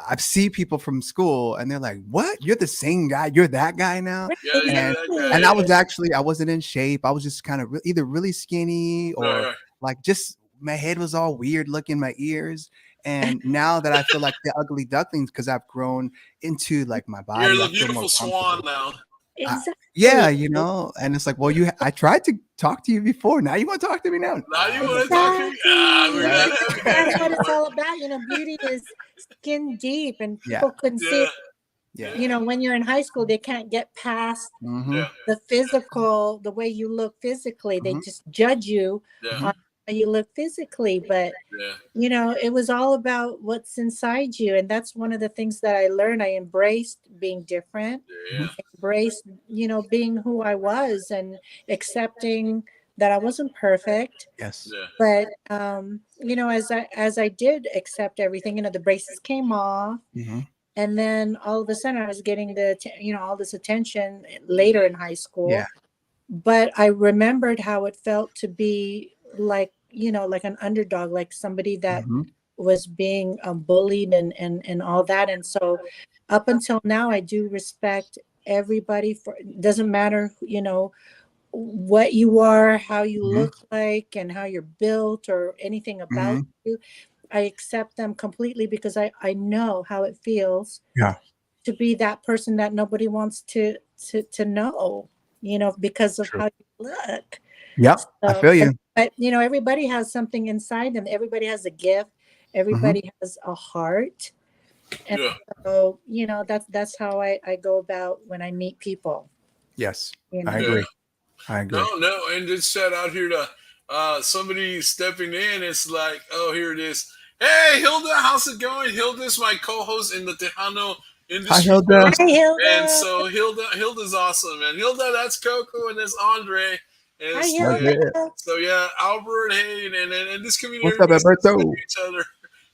I see people from school and they're like, "What? You're the same guy? You're that guy now?" Yeah, and I wasn't in shape. I was just kind of either really skinny or like just my head was all weird looking, my ears. And now that I feel like the ugly ducklings, because I've grown into like my body. You're the beautiful swan now. Exactly. And it's like, well, I tried to talk to you before. Now you want to talk to me now? Now you want to talk to me? That's what it's all about. Beauty is skin deep, and people couldn't see it. Yeah. When you're in high school, they can't get past the physical, the way you look physically. They just judge you on how you look physically. But, it was all about what's inside you. And that's one of the things that I learned. I embraced being different, embraced, being who I was and accepting that I wasn't perfect. Yes. But, as I did accept everything, the braces came off. And then all of a sudden I was getting all this attention later in high school. Yeah. But I remembered how it felt to be like, like an underdog, like somebody that was being bullied and all that. And so up until now, I do respect everybody it doesn't matter, what you are, how you look like and how you're built or anything about you. I accept them completely because I know how it feels to be that person that nobody wants to know, because of how you look. Yep. So, I feel you. But everybody has something inside them. Everybody has a gift. Everybody has a heart. And so, that's how I go about when I meet people. Yes. I agree. No. And just shout out here to somebody stepping in. It's like, oh, here it is. Hey, Hilda, how's it going? Hilda's my co-host in the Tejano industry. Hi, Hilda. Hi, Hilda. And so Hilda's awesome, man. Hilda, that's CoCo, and that's Honoré. And Hi, so yeah, Albert, hey, and this community. What's up, Alberto? Each other.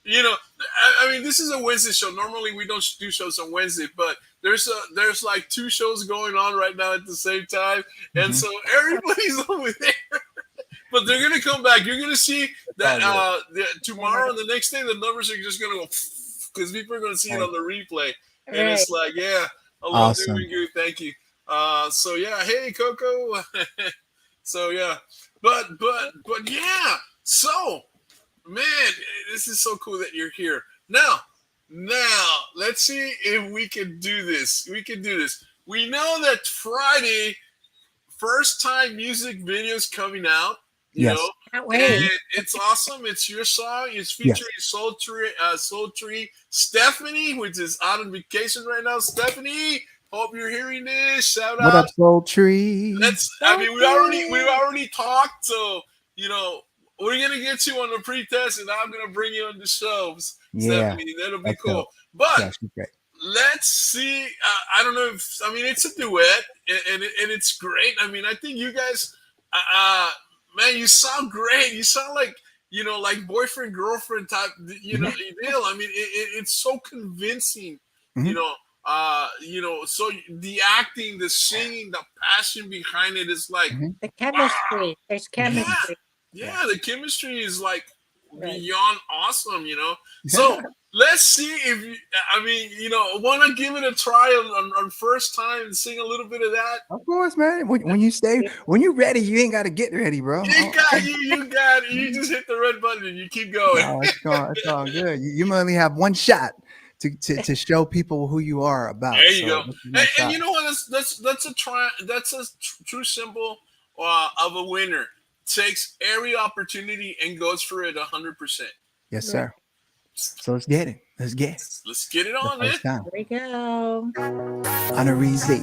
I mean, this is a Wednesday show. Normally, we don't do shows on Wednesday, but there's like 2 shows going on right now at the same time, and Mhm. so everybody's over there. But they're gonna come back. You're gonna see that tomorrow and the next day the numbers are just gonna go because people are gonna see it on the replay, and Right. it's like, yeah, hello, Awesome. doing good, thank you. So yeah, hey CoCo. So yeah, but yeah. So man, this is so cool that you're here. Now, let's see if we can do this. We know that Friday, first time music videos coming out. You Yes. know, Can't wait. and it's awesome. It's your song. It's Yes. featuring Sultry Stephanie, which is out on vacation right now. Stephanie, hope you're hearing this. Shout What out. up, Sultry? I mean, we already talked, so you know we're gonna get you on the pre-test, and I'm gonna bring you on the shows. Yeah, Stephanie, that'll be that's cool. dope. But Yeah, she's great. let's see. I don't know if it's a duet, and it's great. I mean, I think you guys, man, you sound great. You sound like like boyfriend girlfriend type. Deal. I mean, it's so convincing. Mhm. So the acting, the singing, the passion behind it is like, Mhm. The chemistry. There's chemistry. yeah, the chemistry is like Right. beyond awesome. So let's see if want to give it a try on first time and sing a little bit of that. Of course, man. When you're ready, you ain't got to get ready, bro. You got it. You just hit the red button and you keep going. No, it's all good. You only have one shot to show people who you are about. There you So go. this is my And shot. you know what? That's a true symbol of a winner. Takes every opportunity and goes for it 100%. Yes, sir. So let's get it. Let's get it. Let's get it The on, man. first time. Here we go. Honoré Z.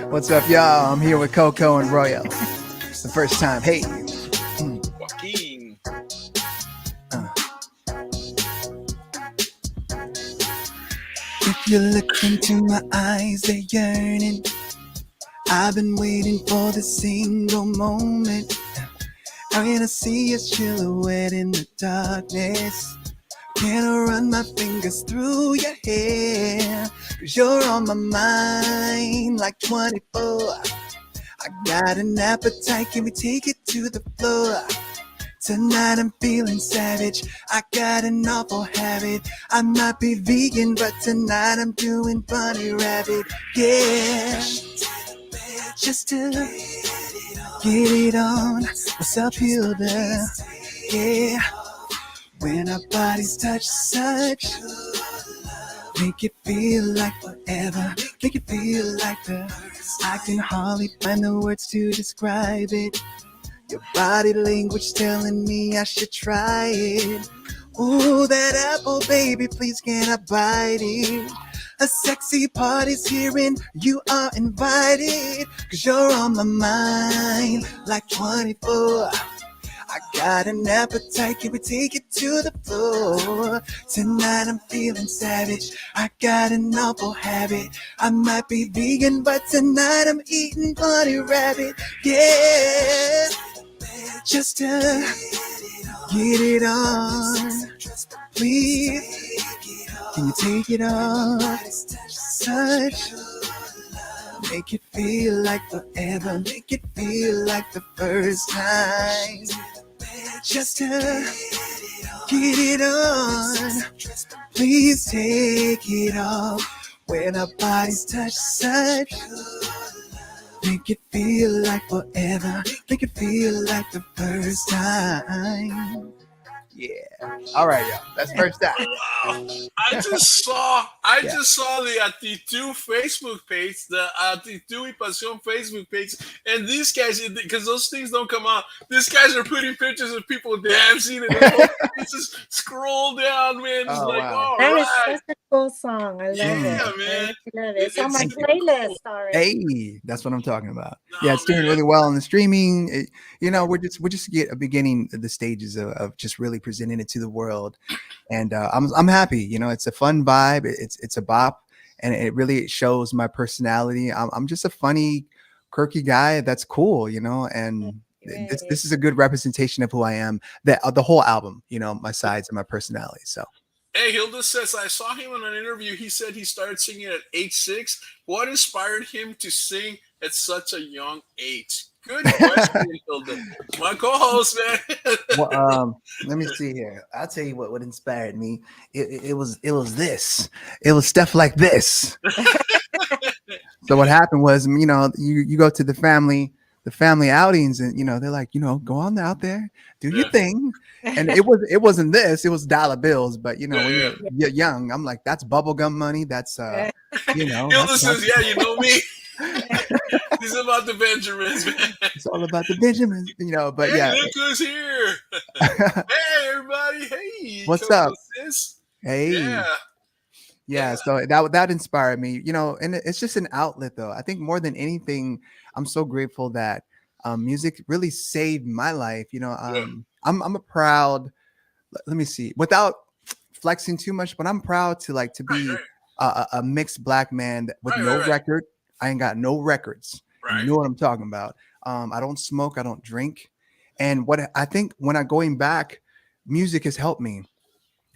What's up, y'all? I'm here with CoCo and Royal. It's the first time. Hey. Joaquin. If you look into my eyes, they're yearning. I've been waiting for this single moment. When I see your silhouette in the darkness, can I run my fingers through your hair? 'Cause you're on my mind like 24. I got an appetite, can we take it to the floor? Tonight I'm feeling savage, I got an awful habit. I might be vegan, but tonight I'm doing bunny rabbit. Yeah, just to get it on. What's up, Hilda? Yeah, when our bodies touch such, make it feel like forever. Make it feel like I can hardly find the words to describe it. Your body language telling me I should try it. Ooh, that apple, baby, please can I bite it? A sexy party's here and you are invited. 'Cause you're on my mind like 24. I got an appetite, can we take it to the floor? Tonight I'm feeling savage, I got an awful habit. I might be vegan, but tonight I'm eating bunny rabbit. Yeah, just to get it on. Please, can you take it off? Such, make it feel like forever. Make it feel like the first time. Just to get it on. Please take it off. When our bodies touch such, make it feel like forever. Make it feel like the first time. Yeah. All right, y'all. That's first time. Wow. I just saw the ACTITUD Facebook page, the ACTITUD y PASIÓN Facebook page, and these guys, because those things don't come out, these guys are putting pictures of people dancing, and just scroll down, man. It's all That is right. such a cool song. I love Yeah, it. man. I love it. It's on my It's- playlist already. Hey, that's what I'm talking about. No, Yeah, it's doing man. really well on the streaming. We're just beginning the stages of just really presenting it to the world, and I'm happy. It's a fun vibe. It's a bop, and it really shows my personality. I'm just a funny, quirky guy that's cool, and this is a good representation of who I am. The whole album, my sides and my personality. So Hey, Hilda says, I saw him in an interview. He said he started singing at age 6. What inspired him to sing at such a young age? Good question, Hilda. My co-host, man. Well, let me see here. I'll tell you what inspired me. It was this. It was stuff like this. So what happened was, you go to the family outings, and they're like, go on out there, do your Yeah. thing. And it wasn't this, it was dollar bills. But Yeah, when yeah. you're young, I'm like, that's bubblegum money. That's Hilda that's says, yeah, you know me. He's about the Benjamins, man. it's all about the Benjamins, but Hey, yeah. look who's here. Hey, everybody. Hey, What's CoCo up? sis. Hey. Yeah. Yeah, so that inspired me, and it's just an outlet, though. I think more than anything, I'm so grateful that music really saved my life. Yeah. I'm a proud. Let me see, without flexing too much, but I'm proud to Right, be right. a mixed black man with Right, no right, right. record. I ain't got no records. And you Right. know what I'm talking about. I don't smoke. I don't drink. And what I think when I going back, music has helped me.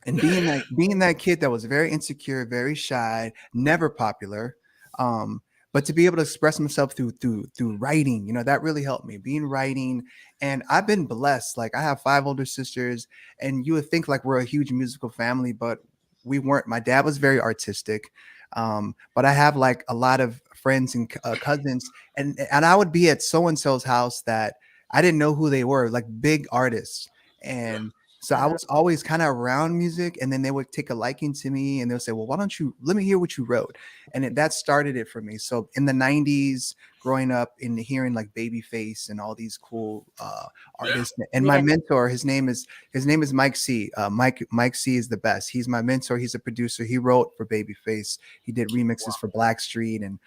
And Yeah, being that kid that was very insecure, very shy, never popular, but to be able to express myself through writing, that really helped me. Being writing, and I've been blessed. Like, I have 5 older sisters, and you would think like we're a huge musical family, but we weren't. My dad was very artistic, but I have like a lot of friends and cousins, and I would be at so and so's house that I didn't know who they were, like big artists, yeah. and so I was always kind of around music, and then they would take a liking to me, and they'll say, "Well, why don't you let me hear what you wrote?" And that started it for me. So in the '90s, growing up and hearing like Babyface and all these cool Yeah. artists, and my mentor, his name is Mike C. Mike C is the best. He's my mentor. He's a producer. He wrote for Babyface. He did remixes for Blackstreet and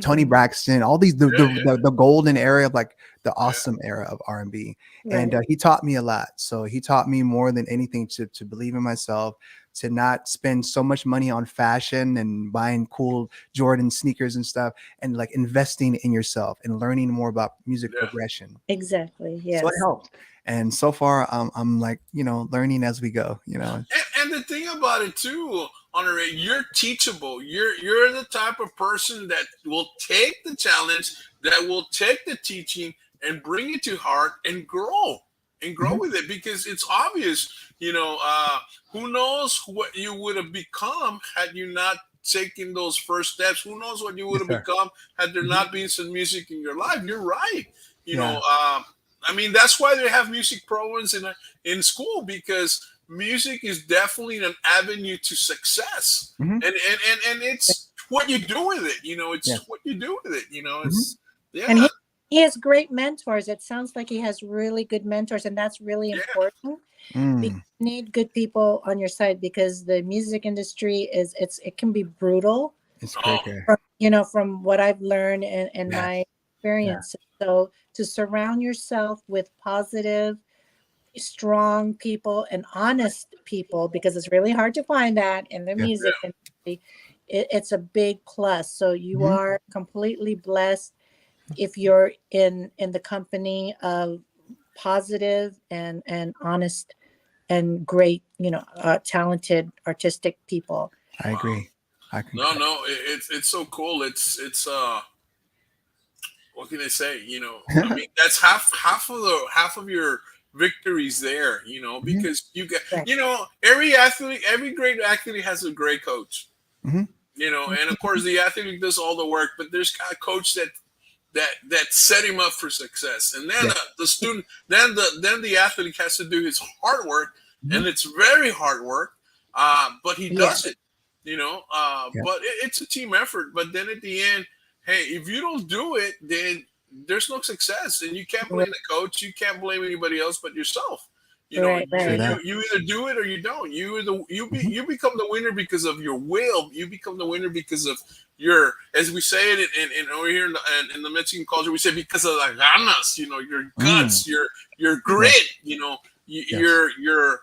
Tony Braxton. All these Yeah, yeah, the golden era of like the yeah. awesome era of R&B. Right. And he taught me a lot. So he taught me more than anything to believe in myself, to not spend so much money on fashion and buying cool Jordan sneakers and stuff, and like investing in yourself and learning more about music Yeah. progression. Exactly. Yes. So it helped. And so far, I'm like, learning as we go, And the thing about it too, Honoré, you're teachable. You're the type of person that will take the challenge, that will take the teaching and bring it to heart and grow Mhm. with it, because it's obvious. Who knows what you would have become had you not taken those first steps? Who knows what you would Yes, have sir. become had there Mhm. not been some music in your life? You're right. You Yeah. know, I mean, that's why they have music programs in school, because music is definitely an avenue to success, Mhm. and it's what you do with it. It's Yes. what you do with it. Mhm. It's And yeah, he has great mentors. It sounds like he has really good mentors, and that's really yeah, important because Mm. you need good people on your side, because the music industry it can be brutal. It's oh crazy. From what I've learned and Yeah. my Yeah. experience. So to surround yourself with positive, strong people and honest people, because it's really hard to find that in the Yeah. music industry, it's a big plus. So you Mhm. are completely blessed if you're in the company of positive and honest and great, talented artistic people. I agree. I no, concur. no, it's so cool. It's what can I say? I mean, that's half of your victories there. Mhm. Because you get, Right. every athlete, every great athlete has a great coach. Mhm. And of course the athlete does all the work, but there's a coach that set him up for success, and then Yes. the student, then the athlete has to do his hard work, Mhm. and it's very hard work, but he Yeah. does it. Yeah. But it's a team effort. But then at the end, hey, if you don't do it, then there's no success, and you can't Right. blame the coach, you can't blame anybody else but yourself. Right. True Right. You that. you either do it or you don't. Mhm. You become the winner because of your will. You become the winner because of your, as we say it in over here in the Mexican culture, we say because of the ganas. Your Mm. guts, your grit. Yes. Yes. Your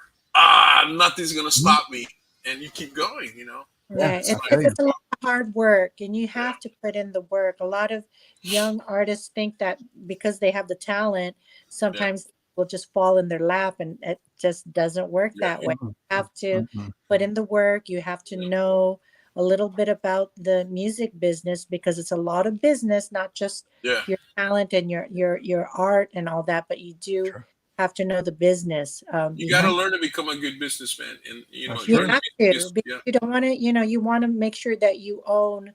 nothing's gonna Mhm. stop me, and you keep going. Yeah. Right. I So feel It's you. a lot of hard work, and you yeah, have to put in the work. A lot of young artists think that because they have the talent, yeah, sometimes will just fall in their lap, and it just doesn't work that way. You have to put in the work. You have to know a little bit about the music business, because it's a lot of business, not just your talent and your art and all that, but you do have to know the business. You got to learn to become a good businessman, and you know, you have to. You don't want to, you want to make sure that you own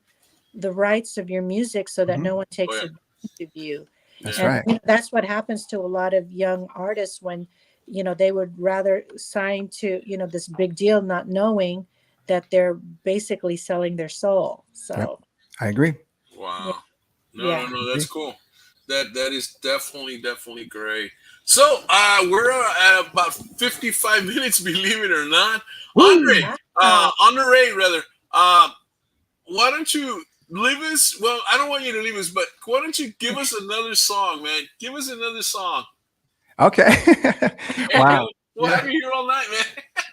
the rights of your music, so that no one takes advantage of you. That's and, right. That's what happens to a lot of young artists when, they would rather sign to, this big deal, not knowing that they're basically selling their soul. So I agree. Wow. No, that's cool. That is definitely great. So we're at about 55 minutes, believe it or not. Honoré, rather. Why don't you leave us? Well, I don't want you to leave us, but why don't you give us another song, man? Give us another song. Okay. Wow. We'll have you here all night, man.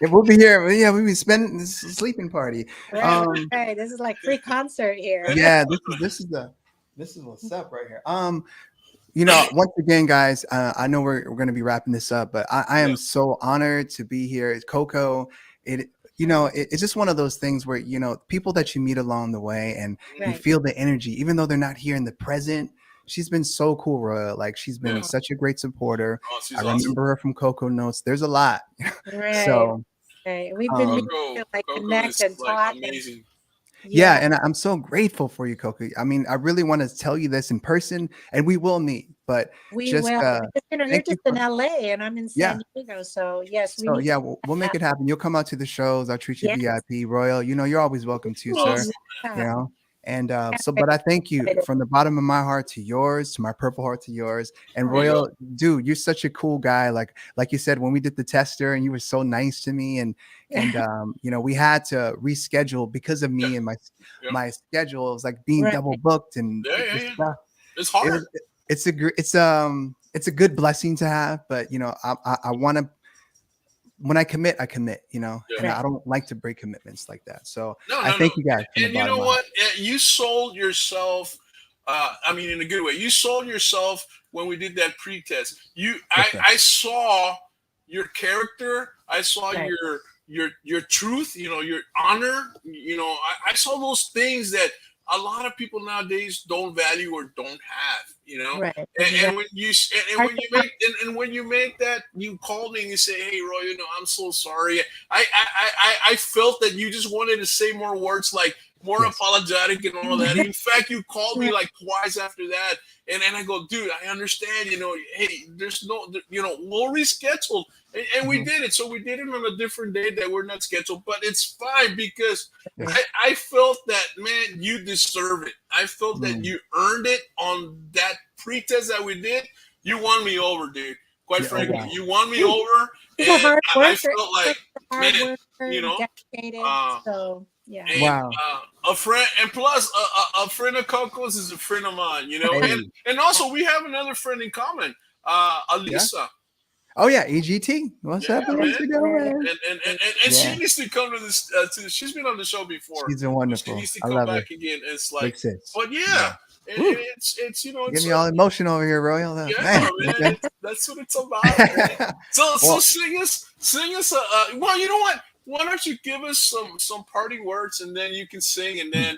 Yeah, we'll be here. Yeah, we'll be spending this sleeping party. Right. This is like free concert here. Yeah, this is what's up right here. Once again, guys, I know we're going to be wrapping this up, but I am so honored to be here. It's CoCo. It's just one of those things where, people that you meet along the way, and you feel the energy, even though they're not here in the present. She's been so cool, Royal. Like, she's been such a great supporter. I remember her from CoCo Notes. There's a lot. Right. So we've been to connect and talk. Amazing. Yeah, and I'm so grateful for you, CoCo. I mean, I really want to tell you this in person, and we will meet. But we will. You're just in LA, and I'm in San Diego. So yes, we'll make it happen. You'll come out to the shows. I'll treat you VIP, Royal. You're always welcome too, sir. And but I thank you from the bottom of my heart to yours, to my purple heart to yours. And Royal, dude, you're such a cool guy. Like you said, when we did the tester, and you were so nice to me, and we had to reschedule because of me and my schedule. It was like being double booked, and stuff. It's hard. It's a good blessing to have, but I want to. When I commit, and I don't like to break commitments like that. So I thank you guys. And you know what? You sold yourself. I mean, in a good way. You sold yourself when we did that pre-test. I saw your character. I saw your truth. Your honor. I saw those things that a lot of people nowadays don't value or don't have. And when you make that, you call me and you say, "Hey, Roy, I'm so sorry." I felt that you just wanted to say more words, like more apologetic and all that. In fact, you called me like twice after that, and I go, "Dude, I understand. Hey, there's no, we'll reschedule." And we did it. So we did it on a different day that we're not scheduled, but it's fine because I felt that, man, you deserve it. I felt that you earned it on that pretest that we did. You won me over, dude. Quite frankly, you won me over. And I felt like, man, dedicated. So yeah. And, a friend, and plus a friend of CoCo's is a friend of mine. And also we have another friend in common, Alisa. Oh yeah, EGT. What's happening? And she needs to come to this. She's been on the show before. She's been wonderful. She needs to come back again. It's like, but it's Get me all emotional over here, Royal. Man, that's what it's about. So sing us. Well, you know what? Why don't you give us some party words, and then you can sing, and then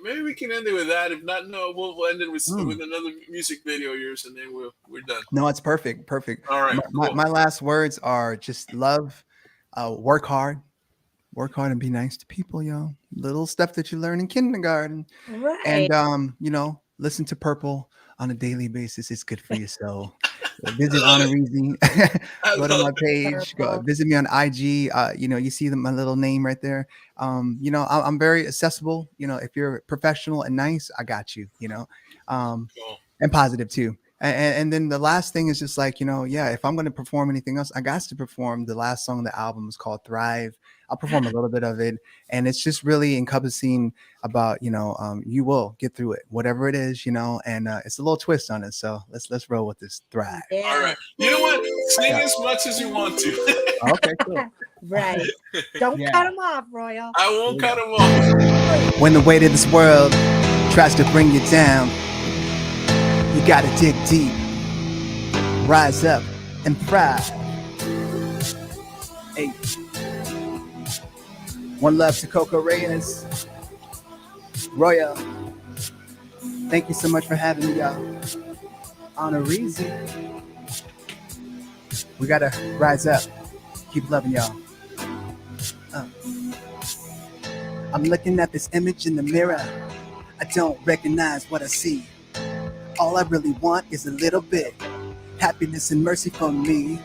maybe we can end it with that. If not, no, we'll end it with another music video of yours, and then we're done. No, it's perfect. All right. My last words are just love, work hard, and be nice to people, y'all. Little stuff that you learn in kindergarten, right? And listen to Purple on a daily basis. It's good for your soul. Visit Honoré. Go to my page. Visit me on IG. You see my little name right there. I'm very accessible. If you're professional and nice, I got you. And positive too. And then the last thing is just like, if I'm going to perform anything else, I got to perform the last song of the album. Is called Thrive. I'll perform a little bit of it, and it's just really encompassing about you will get through it, whatever it is, and it's a little twist on it. So let's roll with this Thrive. Yeah. All right, you know what? Sing as much as you want to. Okay, cool. Right. Don't cut him off, Royal. I won't cut him off. When the weight of this world tries to bring you down, you gotta dig deep. Rise up and thrive. Hey. One love to CoCo Reyes. Royal. Thank you so much for having me, y'all. Honoré. We gotta rise up. Keep loving y'all. I'm looking at this image in the mirror. I don't recognize what I see. All I really want is a little bit happiness and mercy for me.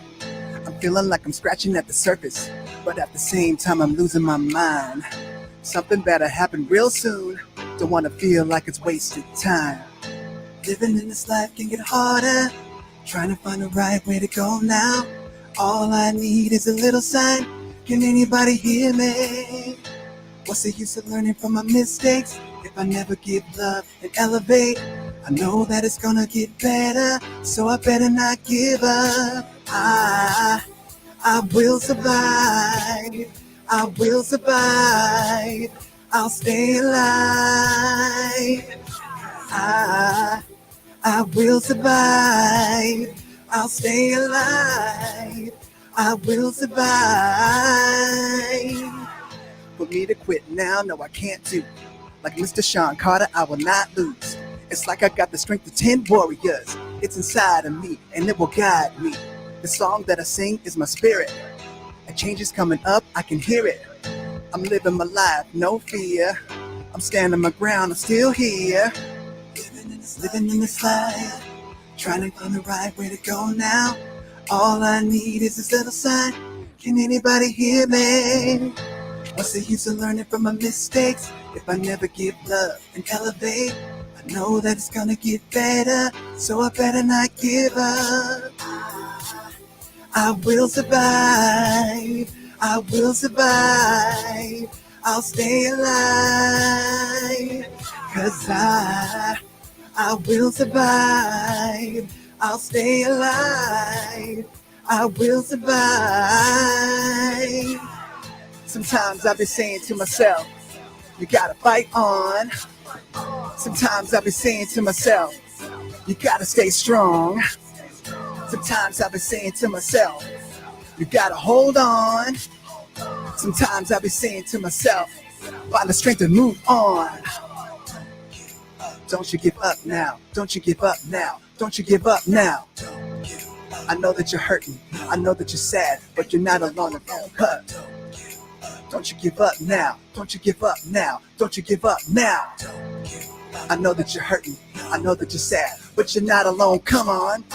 I'm feeling like I'm scratching at the surface, but at the same time I'm losing my mind. Something better happen real soon. Don't want to feel like it's wasted time. Living in this life can get harder. Trying to find the right way to go now. All I need is a little sign. Can anybody hear me? What's the use of learning from my mistakes if I never give love and elevate? I know that it's gonna get better, so I better not give up. I will survive. I will survive. I'll stay alive. I will survive. I'll stay alive. I will survive. For me to quit now, no, I can't do. Like Mr. Sean Carter, I will not lose. It's like I got the strength of 10 warriors. It's inside of me, and it will guide me. The song that I sing is my spirit. A change is coming up, I can hear it. I'm living my life, no fear. I'm standing my ground, I'm still here. Living in this life, trying to find the right way to go now. All I need is this little sign. Can anybody hear me? What's the use of learning from my mistakes if I never give love and elevate? I know that it's gonna get better, so I better not give up. I will survive. I will survive. I'll stay alive. 'Cause I will survive. I'll stay alive. I will survive. Sometimes I've been saying to myself, you gotta fight on. Sometimes I've been saying to myself, you gotta stay strong. Sometimes I've been saying to myself, you gotta hold on. Sometimes I've been saying to myself, find the strength to move on. Don't you give up now. Don't you give up now. Don't you give up now. I know that you're hurting. I know that you're sad, but you're not alone in your hurt. Don't you give up now. Don't you give up now. Don't you give up now. I know that you're hurting. I know that you're sad, but you're not alone. Come on.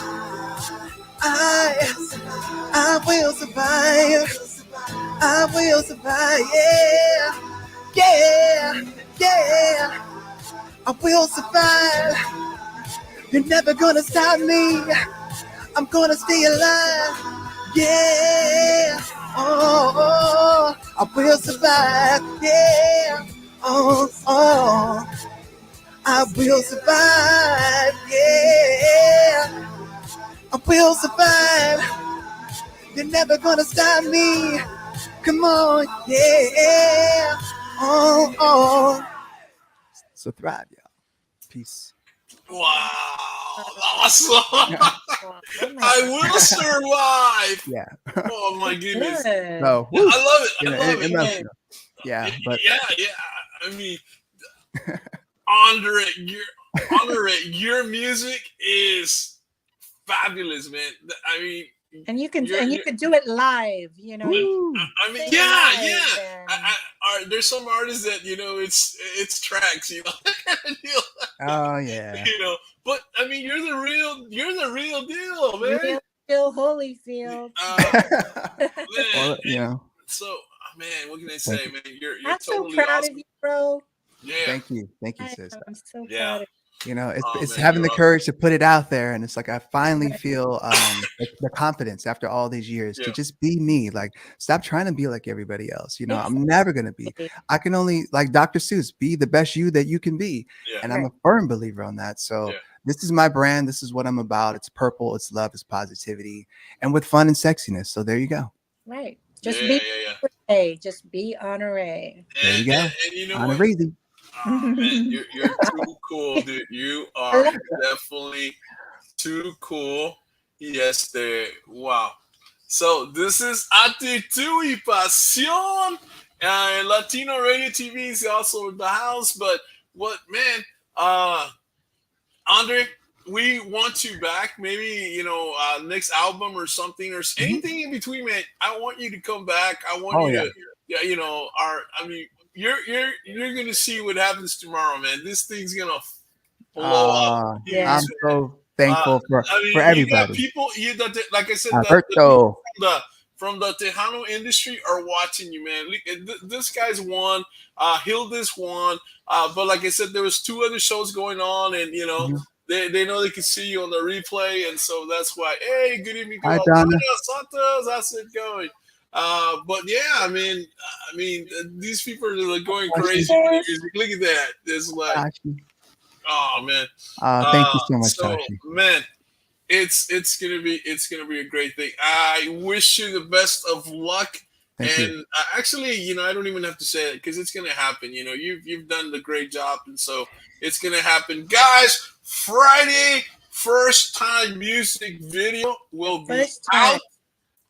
I will survive. I will survive. Yeah. Yeah. Yeah. I will survive. You're never gonna stop me. I'm gonna stay alive. Yeah. Oh, I will survive. Yeah. Oh, I will survive. Yeah. I will survive. You're never gonna stop me. Come on. Yeah. Oh. So thrive, y'all. Peace. Wow. Awesome. I will survive. Yeah. Oh my goodness. Good. So, I love it. I love it. emotional. Yeah, but Yeah. I mean, Andre, your music is fabulous, man. I mean, And you can do it live, you know. I mean, Sing yeah. live There's some artists that it's tracks, oh yeah. But I mean, you're the real deal, man. Real Phil Holyfield. Man. So, man, what can I say, man? You're I'm totally so proud awesome. of you, bro. Yeah. Thank you, sis. I'm so Yeah. proud of It's man, having the you're courage to put it out there, and it's like I finally feel the confidence after all these years to just be me. Like, stop trying to be like everybody else. I'm never gonna be. I can only, like Dr. Seuss, be the best you that you can be, and I'm a firm believer on that. So this is my brand. This is what I'm about. It's purple. It's love. It's positivity, and with fun and sexiness. So there you go. Right. Just be Honoré. Just be Honoré. There you go. And you know Honoré. what? Oh, man, you're too cool, dude. You are definitely too cool. Yes, wow. So this is Actitud y Pasión. Latino Radio TV is also in the house. But what, man, uh, Andre, we want you back. Maybe, next album or something, or Mhm. anything in between, man. I want you to come back. I want Oh you yeah. to, yeah, I mean, you're gonna see what happens tomorrow, man. This thing's gonna blow up Yeah. huge. I'm so Uh, thankful I for mean, you got everybody. people. Like I said, the people Alberto. from the Tejano industry are watching you, man. This guy's won. Hilda's won. But like I said, there was two other shows going on, and Mhm. they know they can see you on the replay, and so that's why. Hey, good evening, Hi Buenos Donna. Santos. How's it going? But yeah, I mean, these people are like going Ashley. crazy with the music. Look at that. It's like, Ashley. oh man. Thank you so much, So Ashley. man, it's gonna be a great thing. I wish you the best of luck. Thank you. And actually, I don't even have to say it because it's gonna happen. You've done the great job, and so it's gonna happen, guys. Friday, first time music video will be First time. out.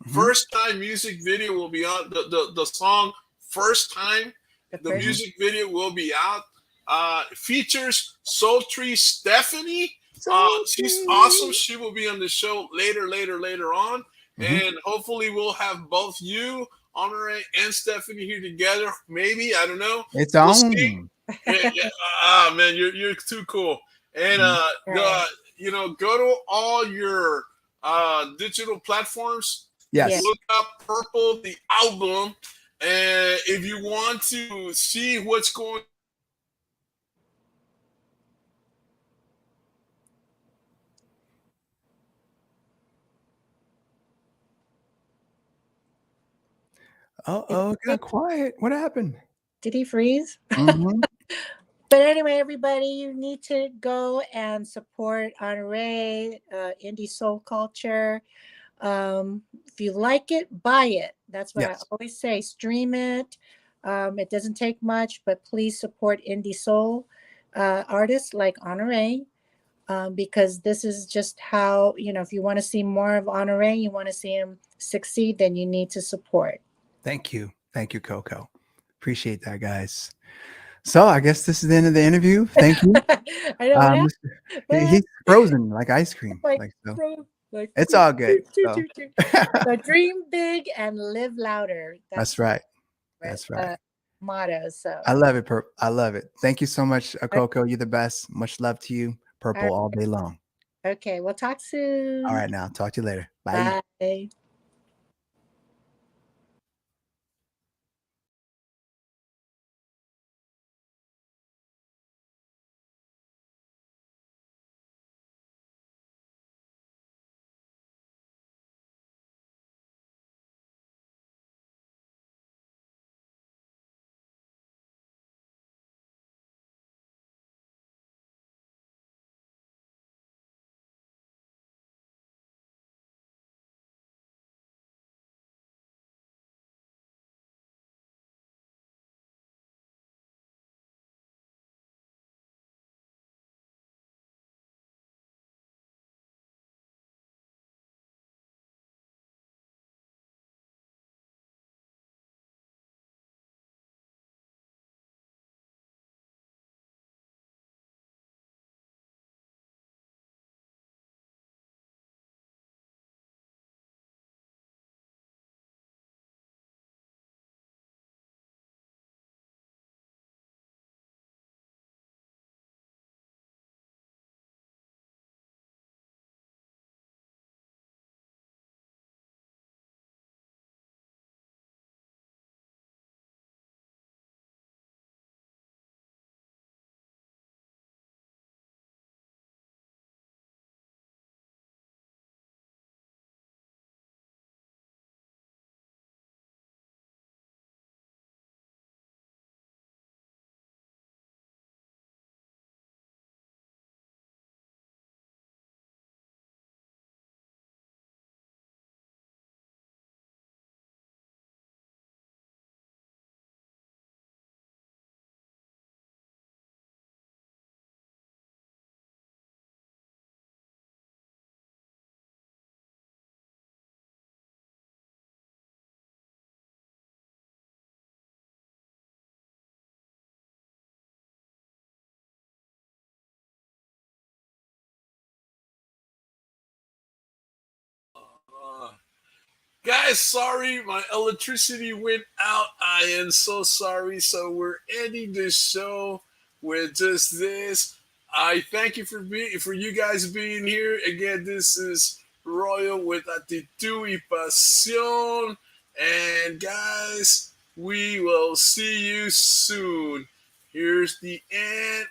Mhm. First time music video will be out. The song first time. The The first. music video will be out. Features Sultry Stephanie. She's awesome. She will be on the show later on, Mhm. and hopefully we'll have both you, Honore, and Stephanie here together. Maybe, I don't know. It's We'll see. on. Yeah, yeah. Man, you're too cool. And Mhm. Right. go to all your digital platforms. Yeah. Yes. Look up Purple the album, and if you want to see what's going. Uh-oh, it got quiet. What happened? Did he freeze? Mhm. But anyway, everybody, you need to go and support Honoré, indie soul culture. If you like it, buy it. That's what I Yes. always say. Stream it. It doesn't take much, but please support indie soul artists like Honoré. Because this is just how, if you want to see more of Honoré, you want to see him succeed, then you need to support. Thank you. Thank you, Coco. Appreciate that, guys. So I guess this is the end of the interview. Thank you. I know what happened. He's frozen like ice cream. Like, Like so. bro, like, It's all good. So so dream big and live louder. that's right. Right, That's right. motto. So, I love it, I love it. Thank you so much, o- Coco. You're the best. Much love to you. all Purple all day long. right, okay, we'll talk All soon. right, now. Talk to you later. Bye. Bye. Guys, sorry, my electricity went out. I am so sorry. So we're ending the show with just this. I thank you for you guys being here. Again, this is Royal with ACTITUD y PASIÓN. And guys, we will see you soon. Here's the end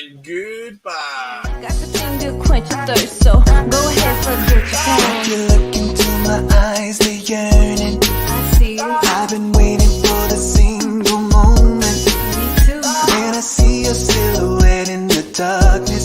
and goodbye. Got the thing to quench your thirst, so go ahead, forget your pain. You look into my eyes, they're yearning. I see you, I've been waiting for the single moment me too. when I see your silhouette in the darkness.